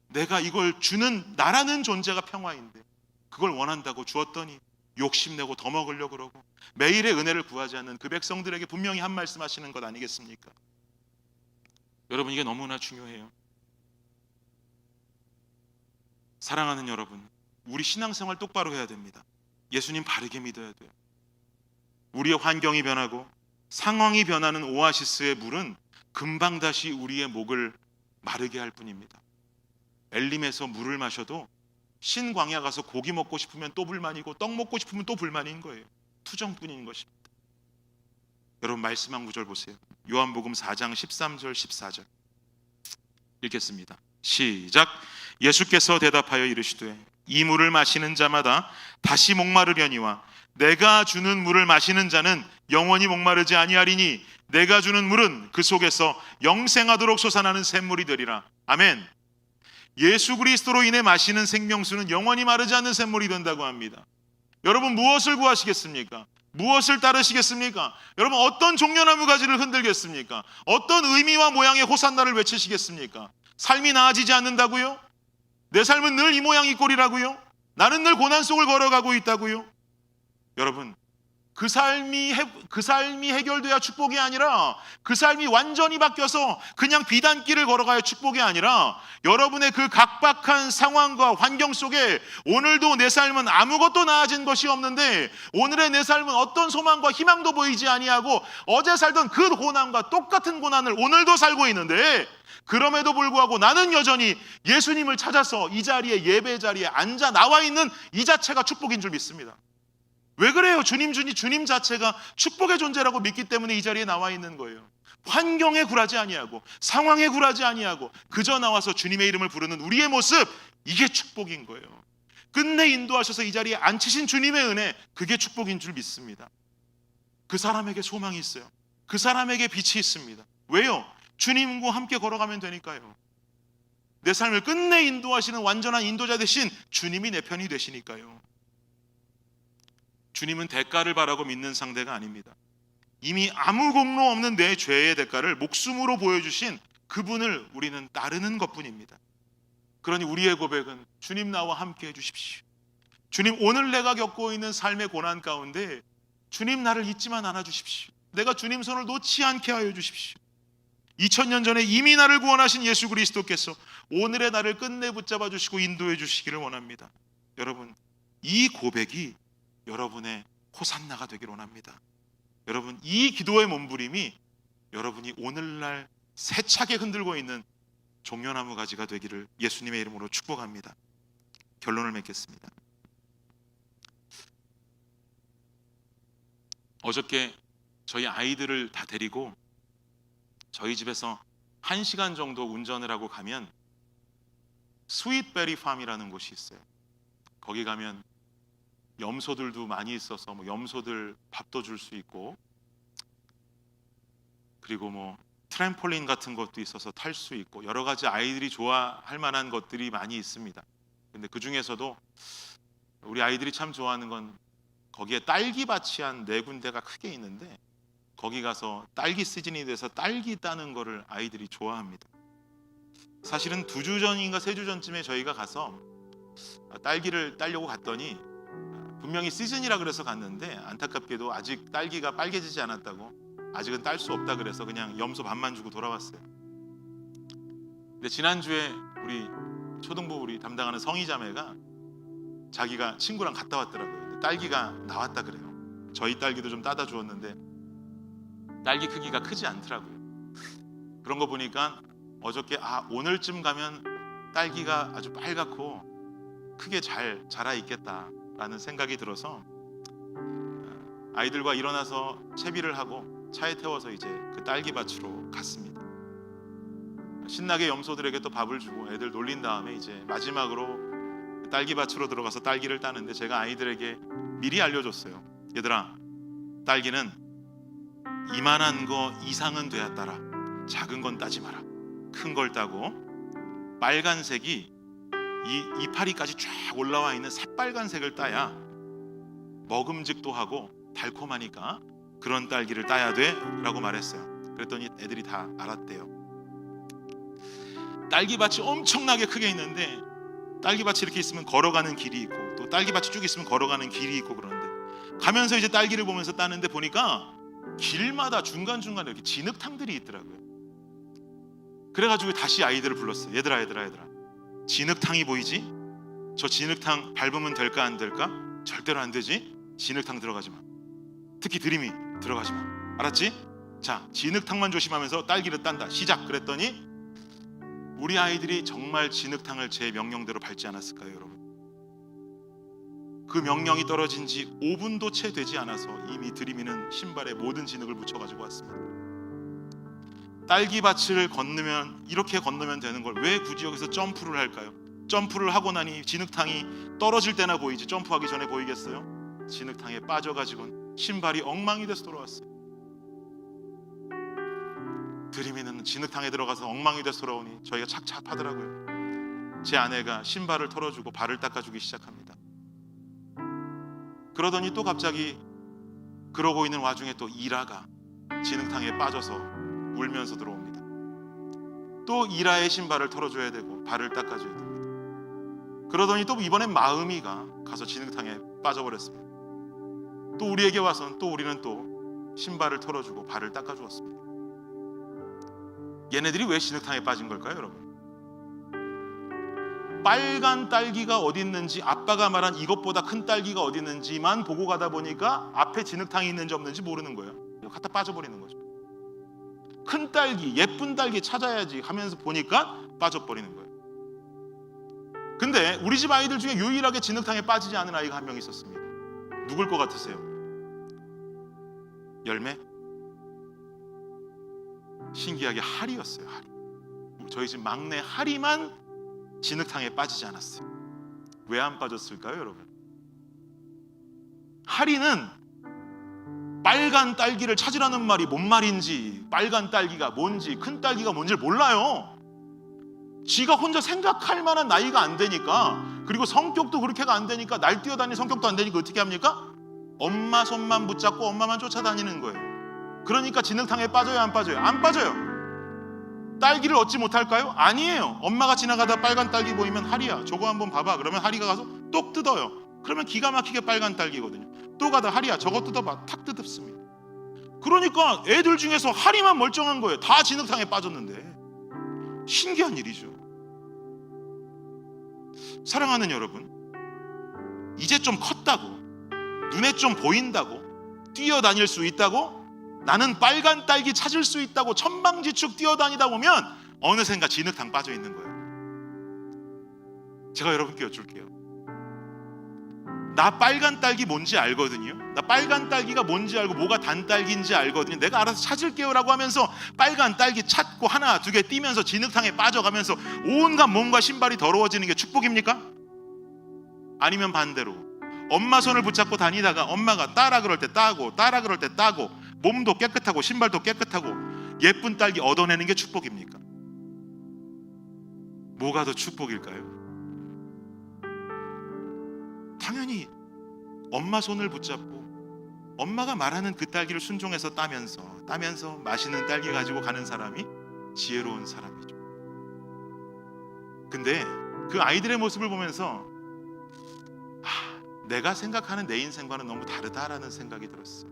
내가 이걸 주는 나라는 존재가 평화인데 그걸 원한다고 주었더니 욕심내고 더 먹으려고 그러고 매일의 은혜를 구하지 않는 그 백성들에게 분명히 한 말씀 하시는 것 아니겠습니까? 여러분, 이게 너무나 중요해요. 사랑하는 여러분, 우리 신앙생활 똑바로 해야 됩니다. 예수님 바르게 믿어야 돼요. 우리의 환경이 변하고 상황이 변하는 오아시스의 물은 금방 다시 우리의 목을 마르게 할 뿐입니다. 엘림에서 물을 마셔도 신광야 가서 고기 먹고 싶으면 또 불만이고 떡 먹고 싶으면 또 불만인 거예요. 투정뿐인 것입니다. 여러분 말씀 한 구절 보세요. 요한복음 4장 13절 14절 읽겠습니다. 시작. 예수께서 대답하여 이르시되 이 물을 마시는 자마다 다시 목마르려니와 내가 주는 물을 마시는 자는 영원히 목마르지 아니하리니 내가 주는 물은 그 속에서 영생하도록 솟아나는 샘물이 되리라. 아멘. 예수 그리스도로 인해 마시는 생명수는 영원히 마르지 않는 샘물이 된다고 합니다. 여러분 무엇을 구하시겠습니까? 무엇을 따르시겠습니까? 여러분 어떤 종려나무 가지를 흔들겠습니까? 어떤 의미와 모양의 호산나를 외치시겠습니까? 삶이 나아지지 않는다고요? 내 삶은 늘 이 모양 이 꼴이라고요? 나는 늘 고난 속을 걸어가고 있다고요? 여러분 그 삶이 해결돼야 축복이 아니라 그 삶이 완전히 바뀌어서 그냥 비단길을 걸어가야 축복이 아니라 여러분의 그 각박한 상황과 환경 속에 오늘도 내 삶은 아무것도 나아진 것이 없는데 오늘의 내 삶은 어떤 소망과 희망도 보이지 아니하고 어제 살던 그 고난과 똑같은 고난을 오늘도 살고 있는데 그럼에도 불구하고 나는 여전히 예수님을 찾아서 이 자리에 예배 자리에 앉아 나와 있는 이 자체가 축복인 줄 믿습니다. 왜 그래요? 주님 자체가 축복의 존재라고 믿기 때문에 이 자리에 나와 있는 거예요. 환경에 굴하지 아니하고 상황에 굴하지 아니하고 그저 나와서 주님의 이름을 부르는 우리의 모습, 이게 축복인 거예요. 끝내 인도하셔서 이 자리에 앉히신 주님의 은혜, 그게 축복인 줄 믿습니다. 그 사람에게 소망이 있어요. 그 사람에게 빛이 있습니다. 왜요? 주님과 함께 걸어가면 되니까요. 내 삶을 끝내 인도하시는 완전한 인도자 되신 주님이 내 편이 되시니까요. 주님은 대가를 바라고 믿는 상대가 아닙니다. 이미 아무 공로 없는 내 죄의 대가를 목숨으로 보여주신 그분을 우리는 따르는 것뿐입니다. 그러니 우리의 고백은 주님 나와 함께 해주십시오. 주님 오늘 내가 겪고 있는 삶의 고난 가운데 주님 나를 잊지만 않아 주십시오. 내가 주님 손을 놓지 않게 하여 주십시오. 2000년 전에 이미 나를 구원하신 예수 그리스도께서 오늘의 나를 끝내 붙잡아 주시고 인도해 주시기를 원합니다. 여러분 이 고백이 여러분의 호산나가 되기를 원합니다. 여러분 이 기도의 몸부림이 여러분이 오늘날 세차게 흔들고 있는 종려나무 가지가 되기를 예수님의 이름으로 축복합니다. 결론을 맺겠습니다. 어저께 저희 아이들을 다 데리고 저희 집에서 1시간 정도 운전을 하고 가면 스윗베리 팜이라는 곳이 있어요. 거기 가면 염소들도 많이 있어서 염소들 밥도 줄 수 있고 그리고 트램폴린 같은 것도 있어서 탈 수 있고 여러 가지 아이들이 좋아할 만한 것들이 많이 있습니다. 근데 그 중에서도 우리 아이들이 참 좋아하는 건 거기에 딸기밭이 한 4군데가 크게 있는데 거기 가서 딸기 시즌이 돼서 딸기 따는 거를 아이들이 좋아합니다. 사실은 2주 전인가 3주 전쯤에 저희가 가서 딸기를 따려고 갔더니 분명히 시즌이라 그래서 갔는데 안타깝게도 아직 딸기가 빨개지지 않았다고 아직은 딸 수 없다 그래서 그냥 염소 밥만 주고 돌아왔어요. 근데 지난주에 우리 초등부 우리 담당하는 성희자매가 자기가 친구랑 갔다 왔더라고요. 근데 딸기가 나왔다 그래요. 저희 딸기도 좀 따다 주었는데 딸기 크기가 크지 않더라고요. 그런 거 보니까 어저께 오늘쯤 가면 딸기가 아주 빨갛고 크게 잘 자라 있겠다라는 생각이 들어서 아이들과 일어나서 채비를 하고 차에 태워서 이제 그 딸기밭으로 갔습니다. 신나게 염소들에게 또 밥을 주고 애들 놀린 다음에 이제 마지막으로 딸기밭으로 들어가서 딸기를 따는데 제가 아이들에게 미리 알려줬어요. 얘들아, 딸기는 이만한 거 이상은 돼야 따라. 작은 건 따지 마라. 큰 걸 따고 빨간색이 이 이파리까지 쫙 올라와 있는 새빨간색을 따야 먹음직도 하고 달콤하니까 그런 딸기를 따야 돼 라고 말했어요. 그랬더니 애들이 다 알았대요. 딸기밭이 엄청나게 크게 있는데 딸기밭이 이렇게 있으면 걸어가는 길이 있고 또 딸기밭이 쭉 있으면 걸어가는 길이 있고 그런데 가면서 이제 딸기를 보면서 따는데 보니까 길마다 중간중간에 이렇게 진흙탕들이 있더라고요. 그래가지고 다시 아이들을 불렀어요. 얘들아 진흙탕이 보이지? 저 진흙탕 밟으면 될까 안 될까? 절대로 안 되지. 진흙탕 들어가지 마. 특히 드림이 들어가지 마. 알았지? 자, 진흙탕만 조심하면서 딸기를 딴다. 시작. 그랬더니 우리 아이들이 정말 진흙탕을 제 명령대로 밟지 않았을까요, 여러분? 그 명령이 떨어진 지 5분도 채 되지 않아서 이미 드림이는 신발에 모든 진흙을 묻혀가지고 왔습니다. 딸기밭을 건너면 이렇게 건너면 되는 걸 왜 굳이 여기서 점프를 할까요? 점프를 하고 나니 진흙탕이 떨어질 때나 보이지 점프하기 전에 보이겠어요? 진흙탕에 빠져가지고 신발이 엉망이 돼서 돌아왔어요. 드림이는 진흙탕에 들어가서 엉망이 돼서 돌아오니 저희가 착잡하더라고요. 제 아내가 신발을 털어주고 발을 닦아주기 시작합니다. 그러더니 또 갑자기 그러고 있는 와중에 또 이라가 진흙탕에 빠져서 울면서 들어옵니다. 또 이라의 신발을 털어줘야 되고 발을 닦아줘야 됩니다. 그러더니 또 이번엔 마음이가 가서 진흙탕에 빠져버렸습니다. 또 우리에게 와서는 또 우리는 또 신발을 털어주고 발을 닦아주었습니다. 얘네들이 왜 진흙탕에 빠진 걸까요, 여러분? 빨간 딸기가 어디 있는지, 아빠가 말한 이것보다 큰 딸기가 어디 있는지만 보고 가다 보니까 앞에 진흙탕이 있는지 없는지 모르는 거예요. 갖다 빠져버리는 거죠. 큰 딸기, 예쁜 딸기 찾아야지 하면서 보니까 빠져버리는 거예요. 근데 우리 집 아이들 중에 유일하게 진흙탕에 빠지지 않은 아이가 한 명 있었습니다. 누굴 것 같으세요? 열매? 신기하게 하리였어요. 하리. 저희 집 막내 하리만 진흙탕에 빠지지 않았어요. 왜 안 빠졌을까요, 여러분? 하리는 빨간 딸기를 찾으라는 말이 뭔 말인지, 빨간 딸기가 뭔지, 큰 딸기가 뭔지를 몰라요. 지가 혼자 생각할 만한 나이가 안 되니까, 그리고 성격도 그렇게가 안 되니까, 날뛰어다니는 성격도 안 되니까 어떻게 합니까? 엄마 손만 붙잡고 엄마만 쫓아다니는 거예요. 그러니까 진흙탕에 빠져요, 안 빠져요? 안 빠져요. 딸기를 얻지 못할까요? 아니에요. 엄마가 지나가다 빨간 딸기 보이면 하리야, 저거 한번 봐봐. 그러면 하리가 가서 똑 뜯어요. 그러면 기가 막히게 빨간 딸기거든요. 또 가다 하리야, 저거 뜯어봐. 탁 뜯습니다. 그러니까 애들 중에서 하리만 멀쩡한 거예요. 다 진흙탕에 빠졌는데. 신기한 일이죠. 사랑하는 여러분, 이제 좀 컸다고, 눈에 좀 보인다고, 뛰어다닐 수 있다고, 나는 빨간 딸기 찾을 수 있다고 천방지축 뛰어다니다 보면 어느샌가 진흙탕 빠져 있는 거예요. 제가 여러분께 여쭐게요. 나 빨간 딸기 뭔지 알거든요. 나 빨간 딸기가 뭔지 알고 뭐가 단 딸기인지 알거든요. 내가 알아서 찾을게요 라고 하면서 빨간 딸기 찾고 하나 두 개 뛰면서 진흙탕에 빠져가면서 온갖 몸과 신발이 더러워지는 게 축복입니까? 아니면 반대로 엄마 손을 붙잡고 다니다가 엄마가 따라 그럴 때 따고, 따라 그럴 때 따고, 몸도 깨끗하고 신발도 깨끗하고 예쁜 딸기 얻어내는 게 축복입니까? 뭐가 더 축복일까요? 당연히 엄마 손을 붙잡고 엄마가 말하는 그 딸기를 순종해서 따면서 맛있는 딸기 가지고 가는 사람이 지혜로운 사람이죠. 근데 그 아이들의 모습을 보면서 내가 생각하는 내 인생과는 너무 다르다라는 생각이 들었어요.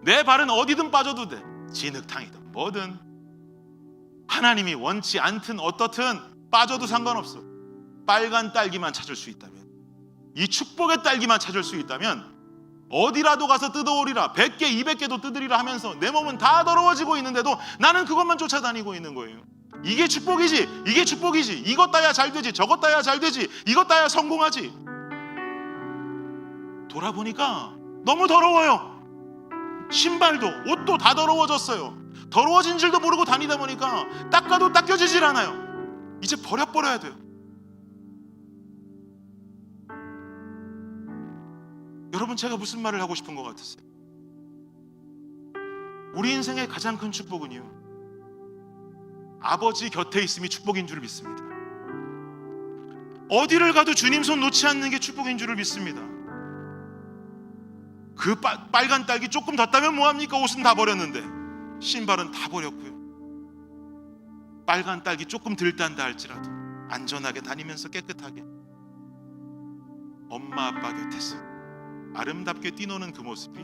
내 발은 어디든 빠져도 돼. 진흙탕이든 뭐든 하나님이 원치 않든 어떻든 빠져도 상관없어. 빨간 딸기만 찾을 수 있다면, 이 축복의 딸기만 찾을 수 있다면 어디라도 가서 뜯어오리라, 100개 200개도 뜯으리라 하면서 내 몸은 다 더러워지고 있는데도 나는 그것만 쫓아다니고 있는 거예요. 이게 축복이지, 이게 축복이지. 이것 따야 잘 되지, 저것 따야 잘 되지, 이것 따야 성공하지. 돌아보니까 너무 더러워요. 신발도 옷도 다 더러워졌어요. 더러워진 줄도 모르고 다니다 보니까 닦아도 닦여지질 않아요. 이제 버려야 돼요. 여러분, 제가 무슨 말을 하고 싶은 것 같으세요? 우리 인생의 가장 큰 축복은요, 아버지 곁에 있음이 축복인 줄 믿습니다. 어디를 가도 주님 손 놓지 않는 게 축복인 줄을 믿습니다. 그 빨간 딸기 조금 더 따면 뭐합니까? 옷은 다 버렸는데, 신발은 다 버렸고요. 빨간 딸기 조금 덜 딴다 할지라도 안전하게 다니면서 깨끗하게 엄마 아빠 곁에서 아름답게 뛰노는 그 모습이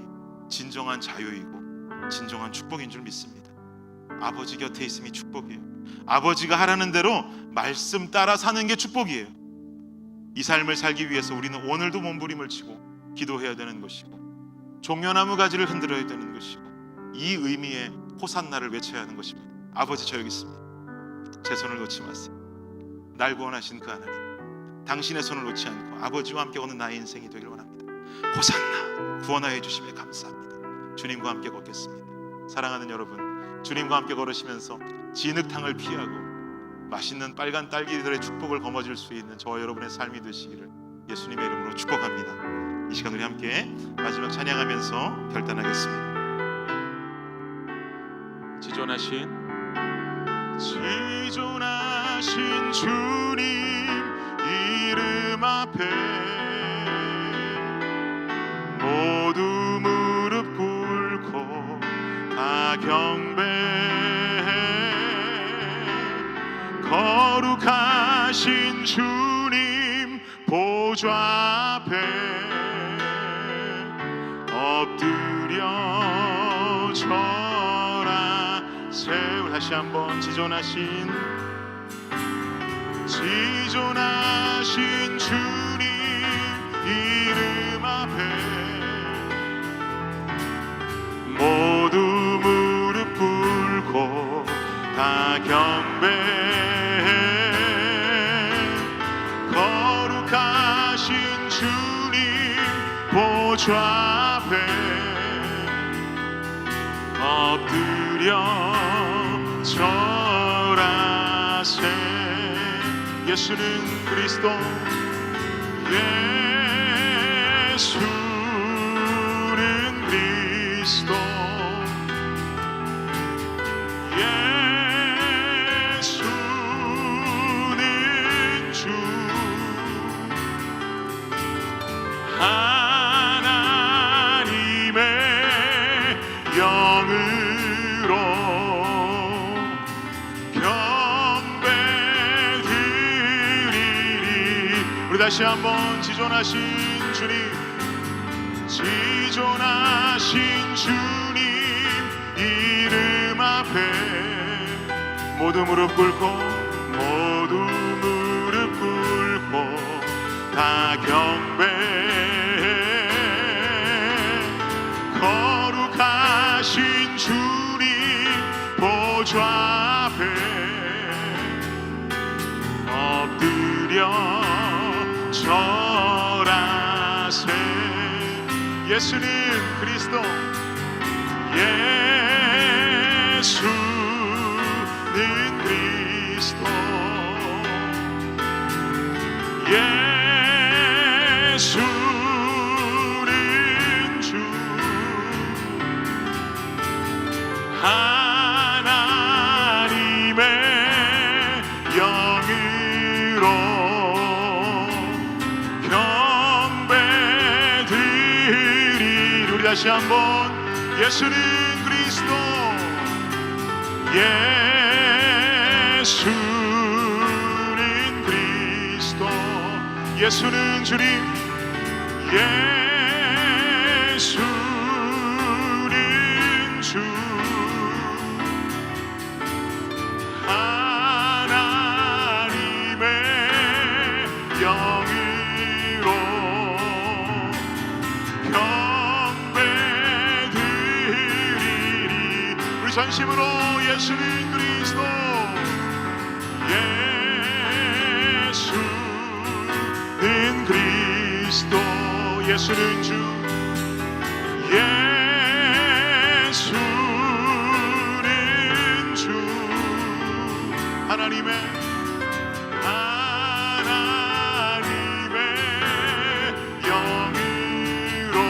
진정한 자유이고 진정한 축복인 줄 믿습니다. 아버지 곁에 있음이 축복이에요. 아버지가 하라는 대로 말씀 따라 사는 게 축복이에요. 이 삶을 살기 위해서 우리는 오늘도 몸부림을 치고 기도해야 되는 것이고, 종려나무 가지를 흔들어야 되는 것이고, 이 의미의 호산나를 외쳐야 하는 것입니다. 아버지, 저 여기 있습니다. 제 손을 놓지 마세요. 날 구원하신 그 하나님, 당신의 손을 놓지 않고 아버지와 함께 걷는 나의 인생이 되길 원합니다. 호산나, 구원하여 주심에 감사합니다. 주님과 함께 걷겠습니다. 사랑하는 여러분, 주님과 함께 걸으시면서 진흙탕을 피하고 맛있는 빨간 딸기들의 축복을 거머쥘 수 있는 저와 여러분의 삶이 되시기를 예수님의 이름으로 축복합니다. 이 시간 우리 함께 마지막 찬양하면서 결단하겠습니다. 지존하신 주님 이름 앞에 모두 무릎 꿇고 다 경배해. 거룩하신 주님 보좌 앞에 엎드려 절하 세울. 다시 한번 지존하신 주님 이름 앞에 모두 무릎 꿇고 다 경배해. 거룩하신 주님 보좌 앞에 엎드려 절하세. 예수는 그리스도, 예수는 그리스도, 예수는 주, 하나님의 영으로 경배드리리. 우리 다시 한번 지존하신 주님 이름 앞에 모두 무릎 꿇고 다 경배해. 거룩하신 주님 보좌 앞에 엎드려 절하세. 예수는 그리스도, 예수는 그리스도, 예수는 주, 하나님의 영으로 경배드리리. 우리 다시 한번 예수는 그리스도, 예수는 그리스도, 예수는 주님, 예수는 주, 하나님의 영으로 경배드리리. 우리 전심으로 예수는 그리스도, 예수는 그리스도, 예수는 주, 예수는 주, 하나님의 영으로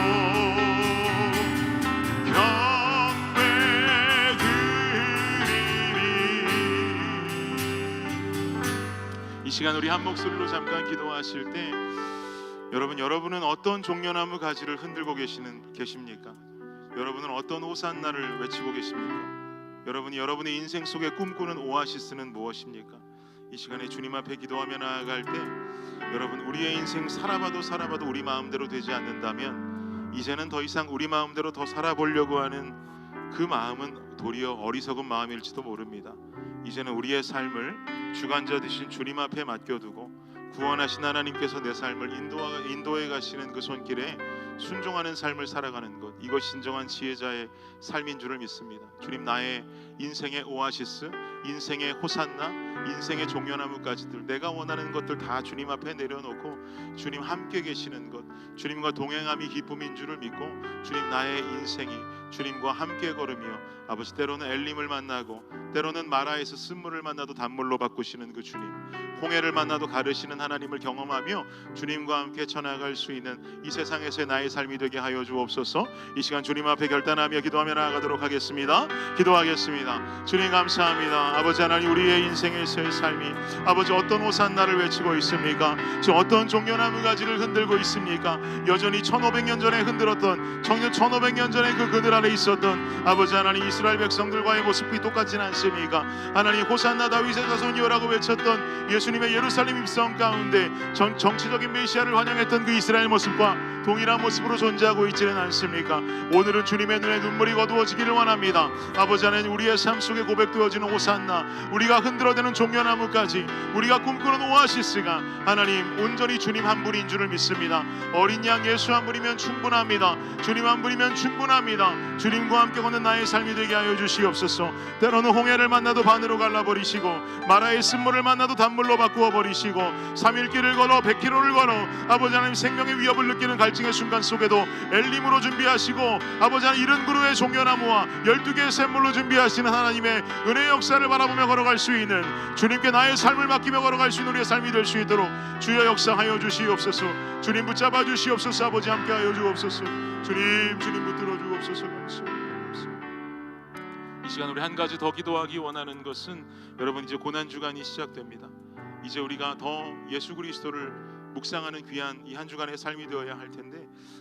경배드리리. 이 시간 우리 한 목소리로 잠깐 기도하실 때 여러분은 어떤 종려나무 가지를 흔들고 계십니까? 여러분은 어떤 호산나를 외치고 계십니까? 여러분이 여러분의 인생 속에 꿈꾸는 오아시스는 무엇입니까? 이 시간에 주님 앞에 기도하며 나아갈 때 여러분, 우리의 인생 살아봐도 우리 마음대로 되지 않는다면 이제는 더 이상 우리 마음대로 더 살아보려고 하는 그 마음은 도리어 어리석은 마음일지도 모릅니다. 이제는 우리의 삶을 주관자 되신 주님 앞에 맡겨두고 구원하신 하나님께서 내 삶을 인도해 가시는 그 손길에 순종하는 삶을 살아가는 것, 이것이 진정한 지혜자의 삶인 줄을 믿습니다. 주님, 나의 인생의 오아시스, 인생의 호산나, 인생의 종려나무까지들, 내가 원하는 것들 다 주님 앞에 내려놓고 주님 함께 계시는 것, 주님과 동행함이 기쁨인 줄을 믿고 주님, 나의 인생이 주님과 함께 걸으며 아버지, 때로는 엘림을 만나고 때로는 마라에서 쓴물을 만나도 단물로 바꾸시는 그 주님, 홍해를 만나도 가르시는 하나님을 경험하며 주님과 함께 쳐나갈 수 있는 이 세상에서의 나의 삶이 되게 하여 주옵소서. 이 시간 주님 앞에 결단하며 기도하며 나아가도록 하겠습니다. 기도하겠습니다. 주님 감사합니다. 아버지 하나님, 우리의 인생에서의 삶이 아버지 어떤 호산나를 외치고 있습니까? 지금 어떤 종려나무 가지를 흔들고 있습니까? 여전히 1500년 전에 흔들었던, 1500년 전에 그 그늘 아래 있었던 아버지 하나님, 이스라엘 백성들과의 모습이 똑같지는 않습니까? 하나님, 호산나 다윗의 자손이여라고 외쳤던 예수님의 예루살렘 입성 가운데 정치적인 메시아를 환영했던 그 이스라엘 모습과 동일한 모습으로 존재하고 있지는 않습니까? 오늘은 주님의 눈에 눈물이 거두어지기를 원합니다. 아버지 하나님, 우리의 삶 속에 고백되어지는 호산나, 우리가 흔들어대는 종려나무까지, 우리가 꿈꾸는 오아시스가 하나님 온전히 주님 한 분인 줄을 믿습니다. 어린 양 예수 한 분이면 충분합니다. 주님 한 분이면 충분합니다. 주님과 함께 걷는 나의 삶이 되게 하여 주시옵소서. 때로는 홍해를 만나도 반으로 갈라버리시고 마라의 쓴물을 만나도 단물로 바꾸어 버리시고 3일길을 걸어 100km를 걸어 아버지 하나님 생명의 위협을 느끼는 갈증의 순간 속에도 엘림으로 준비하시고 아버지 하나님, 이른 그루의 종려나무와 12개의 샘물로 준비하시는 하나님의 은혜의 역사를 바라보며 걸어갈 수 있는, 주님께 나의 삶을 맡기며 걸어갈 수 있는 우리의 삶이 될 수 있도록 주여 역사하여 주시옵소서. 주님 붙잡아 주시옵소서. 아버지 함께하여 주옵소서. 주님 붙들어 주옵소서. 이 시간 우리 한 가지 더 기도하기 원하는 것은, 여러분, 이제 고난주간이 시작됩니다. 이제 우리가 더 예수 그리스도를 묵상하는 귀한 이 한 주간의 삶이 되어야 할 텐데,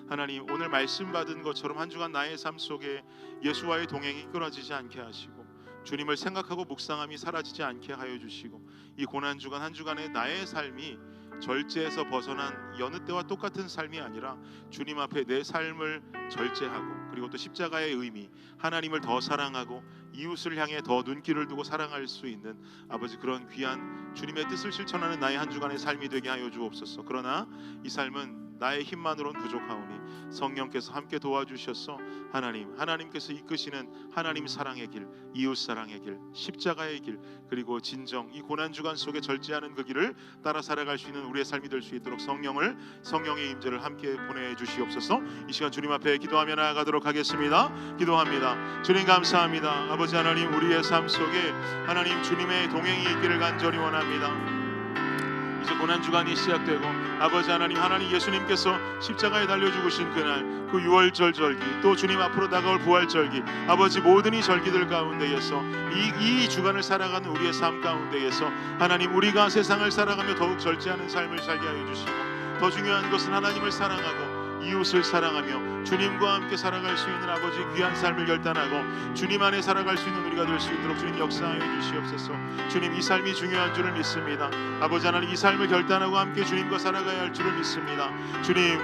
하나님, 오늘 말씀 받은 것처럼 한 주간 나의 삶 속에 예수와의 동행이 끊어지지 않게 하시고 주님을 생각하고 묵상함이 사라지지 않게 하여 주시고, 이 고난주간 한 주간의 나의 삶이 절제에서 벗어난 여느 때와 똑같은 삶이 아니라 주님 앞에 내 삶을 절제하고, 그리고 또 십자가의 의미, 하나님을 더 사랑하고 이웃을 향해 더 눈길을 두고 사랑할 수 있는 아버지, 그런 귀한 주님의 뜻을 실천하는 나의 한 주간의 삶이 되게 하여 주옵소서. 그러나 이 삶은 나의 힘만으로는 부족하오니 성령께서 함께 도와주셔서 하나님께서 이끄시는 하나님 사랑의 길, 이웃 사랑의 길, 십자가의 길, 그리고 진정 이 고난주간 속에 절제하는 그 길을 따라 살아갈 수 있는 우리의 삶이 될 수 있도록 성령의 임재를 함께 보내주시옵소서. 이 시간 주님 앞에 기도하며 나아가도록 하겠습니다. 기도합니다. 주님 감사합니다. 아버지 하나님, 우리의 삶 속에 하나님 주님의 동행이 있기를 간절히 원합니다. 이제 고난주간이 시작되고 아버지 하나님 예수님께서 십자가에 달려 죽으신 그날, 그 유월절 절기, 또 주님 앞으로 다가올 부활절기, 아버지 모든 이 절기들 가운데에서 이 주간을 살아가는 우리의 삶 가운데에서 하나님, 우리가 세상을 살아가며 더욱 절제하는 삶을 살게 하여 주시고, 더 중요한 것은 하나님을 사랑하고 이웃을 사랑하며 주님과 함께 살아갈 수 있는 아버지 귀한 삶을 결단하고 주님 안에 살아갈 수 있는 우리가 될 수 있도록 주님 역사하여 주시옵소서. 주님, 이 삶이 중요한 줄을 믿습니다. 아버지 하나님, 이 삶을 결단하고 함께 주님과 살아가야 할 줄을 믿습니다. 주님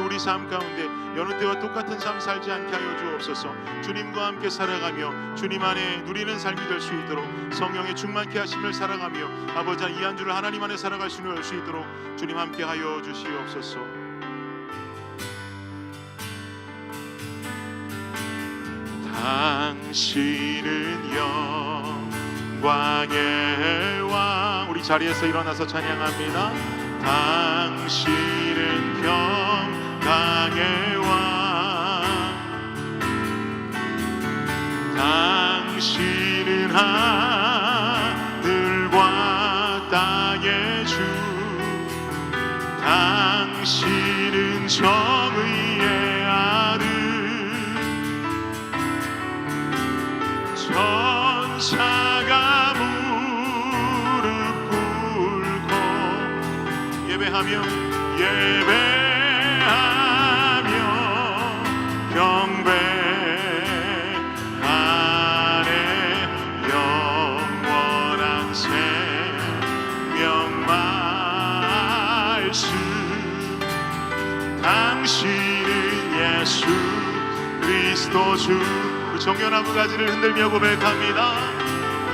우리 삶 가운데 여느 때와 똑같은 삶 살지 않게 하여 주옵소서. 주님과 함께 살아가며 주님 안에 누리는 삶이 될 수 있도록 성령의 충만케 하심을 살아가며 아버지 이 한 주를 하나님 안에 살아갈 수 있도록 주님 함께 하여 주시옵소서. 당신은 영광의 왕, 우리 자리에서 일어나서 찬양합니다. 당신은 평강의 왕, 당신은 하늘과 땅의 주, 당신은 정의의 아들, 천사가 무릎 꿇고 예배하며 경배하네. 영원한 생명 말씀, 당신은 예수 그리스도 주. 그 정결나무 가지를 흔들며 고백합니다.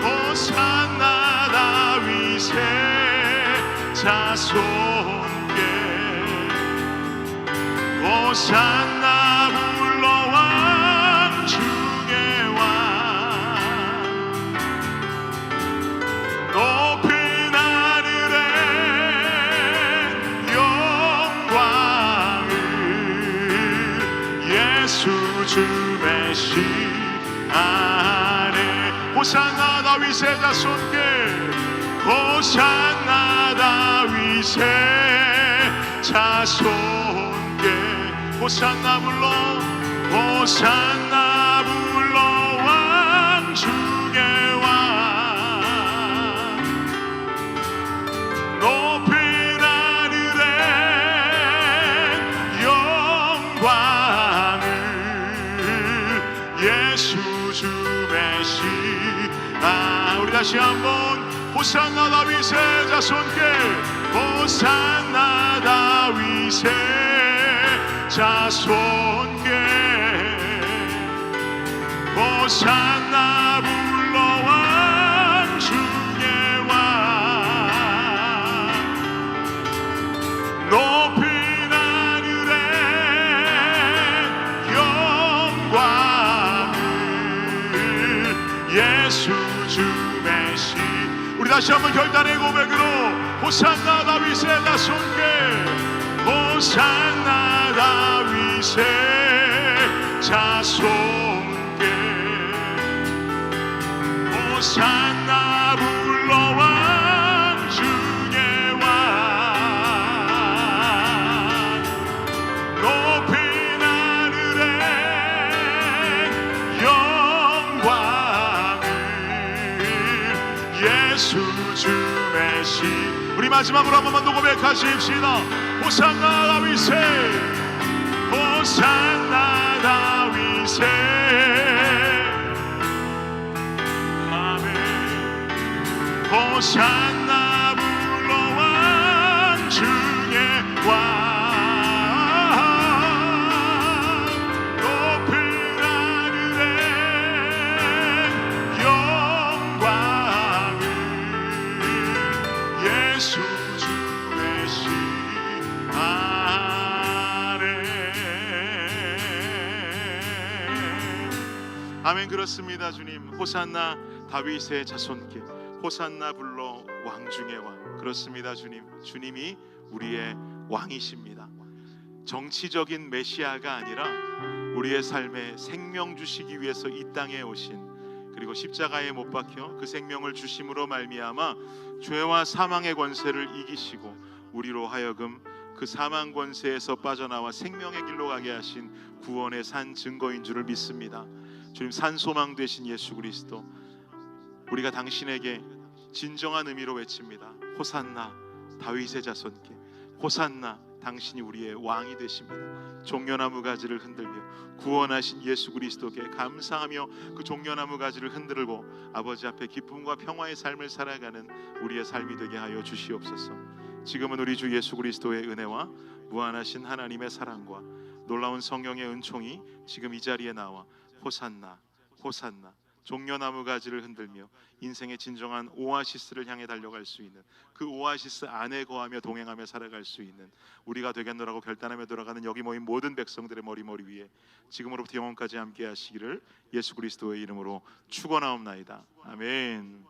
호산나 다윗의 자손께, 호산나 불러왕 중의 왕, 높이 메시아네. 호산나 다윗의 자손께, 호산나 다윗의 자손께, 호산나 불러, 호산나 불러 왕 중의 왕. 높은 하늘에 영광을 예수 주 메시아. 우리 다시 한번 호산나 다윗의 자손께, 호산나 다윗의 자손께, 호산나 불러 왕 중의 왕. 높은 하늘에 영광을 예수 주 메시. 우리 다시 한번 결단의 고백으로 호산나 다윗의 자손께, 호산나 다윗의 자손께, 호산나 불러 왕 중의 왕. 높은 하늘에 영광을 예수 주 메시. 우리 마지막으로 한 번만 더 고백하십시다. 호산나 다윗의, 호산나 다윗의, 아멘. 호산나 불러 왕 중의 왕. 높은 하늘에 영광을 예수 주 메시아네. 아멘. 그렇습니다. 주님, 호산나 다윗의 자손께, 호산나 불러 왕 중의 왕. 그렇습니다. 주님, 주님이 우리의 왕이십니다. 정치적인 메시아가 아니라 우리의 삶에 생명 주시기 위해서 이 땅에 오신, 그리고 십자가에 못 박혀 그 생명을 주심으로 말미암아 죄와 사망의 권세를 이기시고 우리로 하여금 그 사망 권세에서 빠져나와 생명의 길로 가게 하신 구원의 산 증거인 줄을 믿습니다. 주님, 산 소망 되신 예수 그리스도, 우리가 당신에게 진정한 의미로 외칩니다. 호산나 다윗의 자손께, 호산나 당신이 우리의 왕이 되십니다. 종려나무 가지를 흔들며 구원하신 예수 그리스도께 감사하며 그 종려나무 가지를 흔들고 아버지 앞에 기쁨과 평화의 삶을 살아가는 우리의 삶이 되게 하여 주시옵소서. 지금은 우리 주 예수 그리스도의 은혜와 무한하신 하나님의 사랑과 놀라운 성령의 은총이 지금 이 자리에 나와 호산나 호산나 종려나무 가지를 흔들며 인생의 진정한 오아시스를 향해 달려갈 수 있는, 그 오아시스 안에 거하며 동행하며 살아갈 수 있는 우리가 되겠노라고 결단하며 돌아가는 여기 모인 모든 백성들의 머리 위에 지금으로부터 영원까지 함께 하시기를 예수 그리스도의 이름으로 축원하옵나이다. 아멘.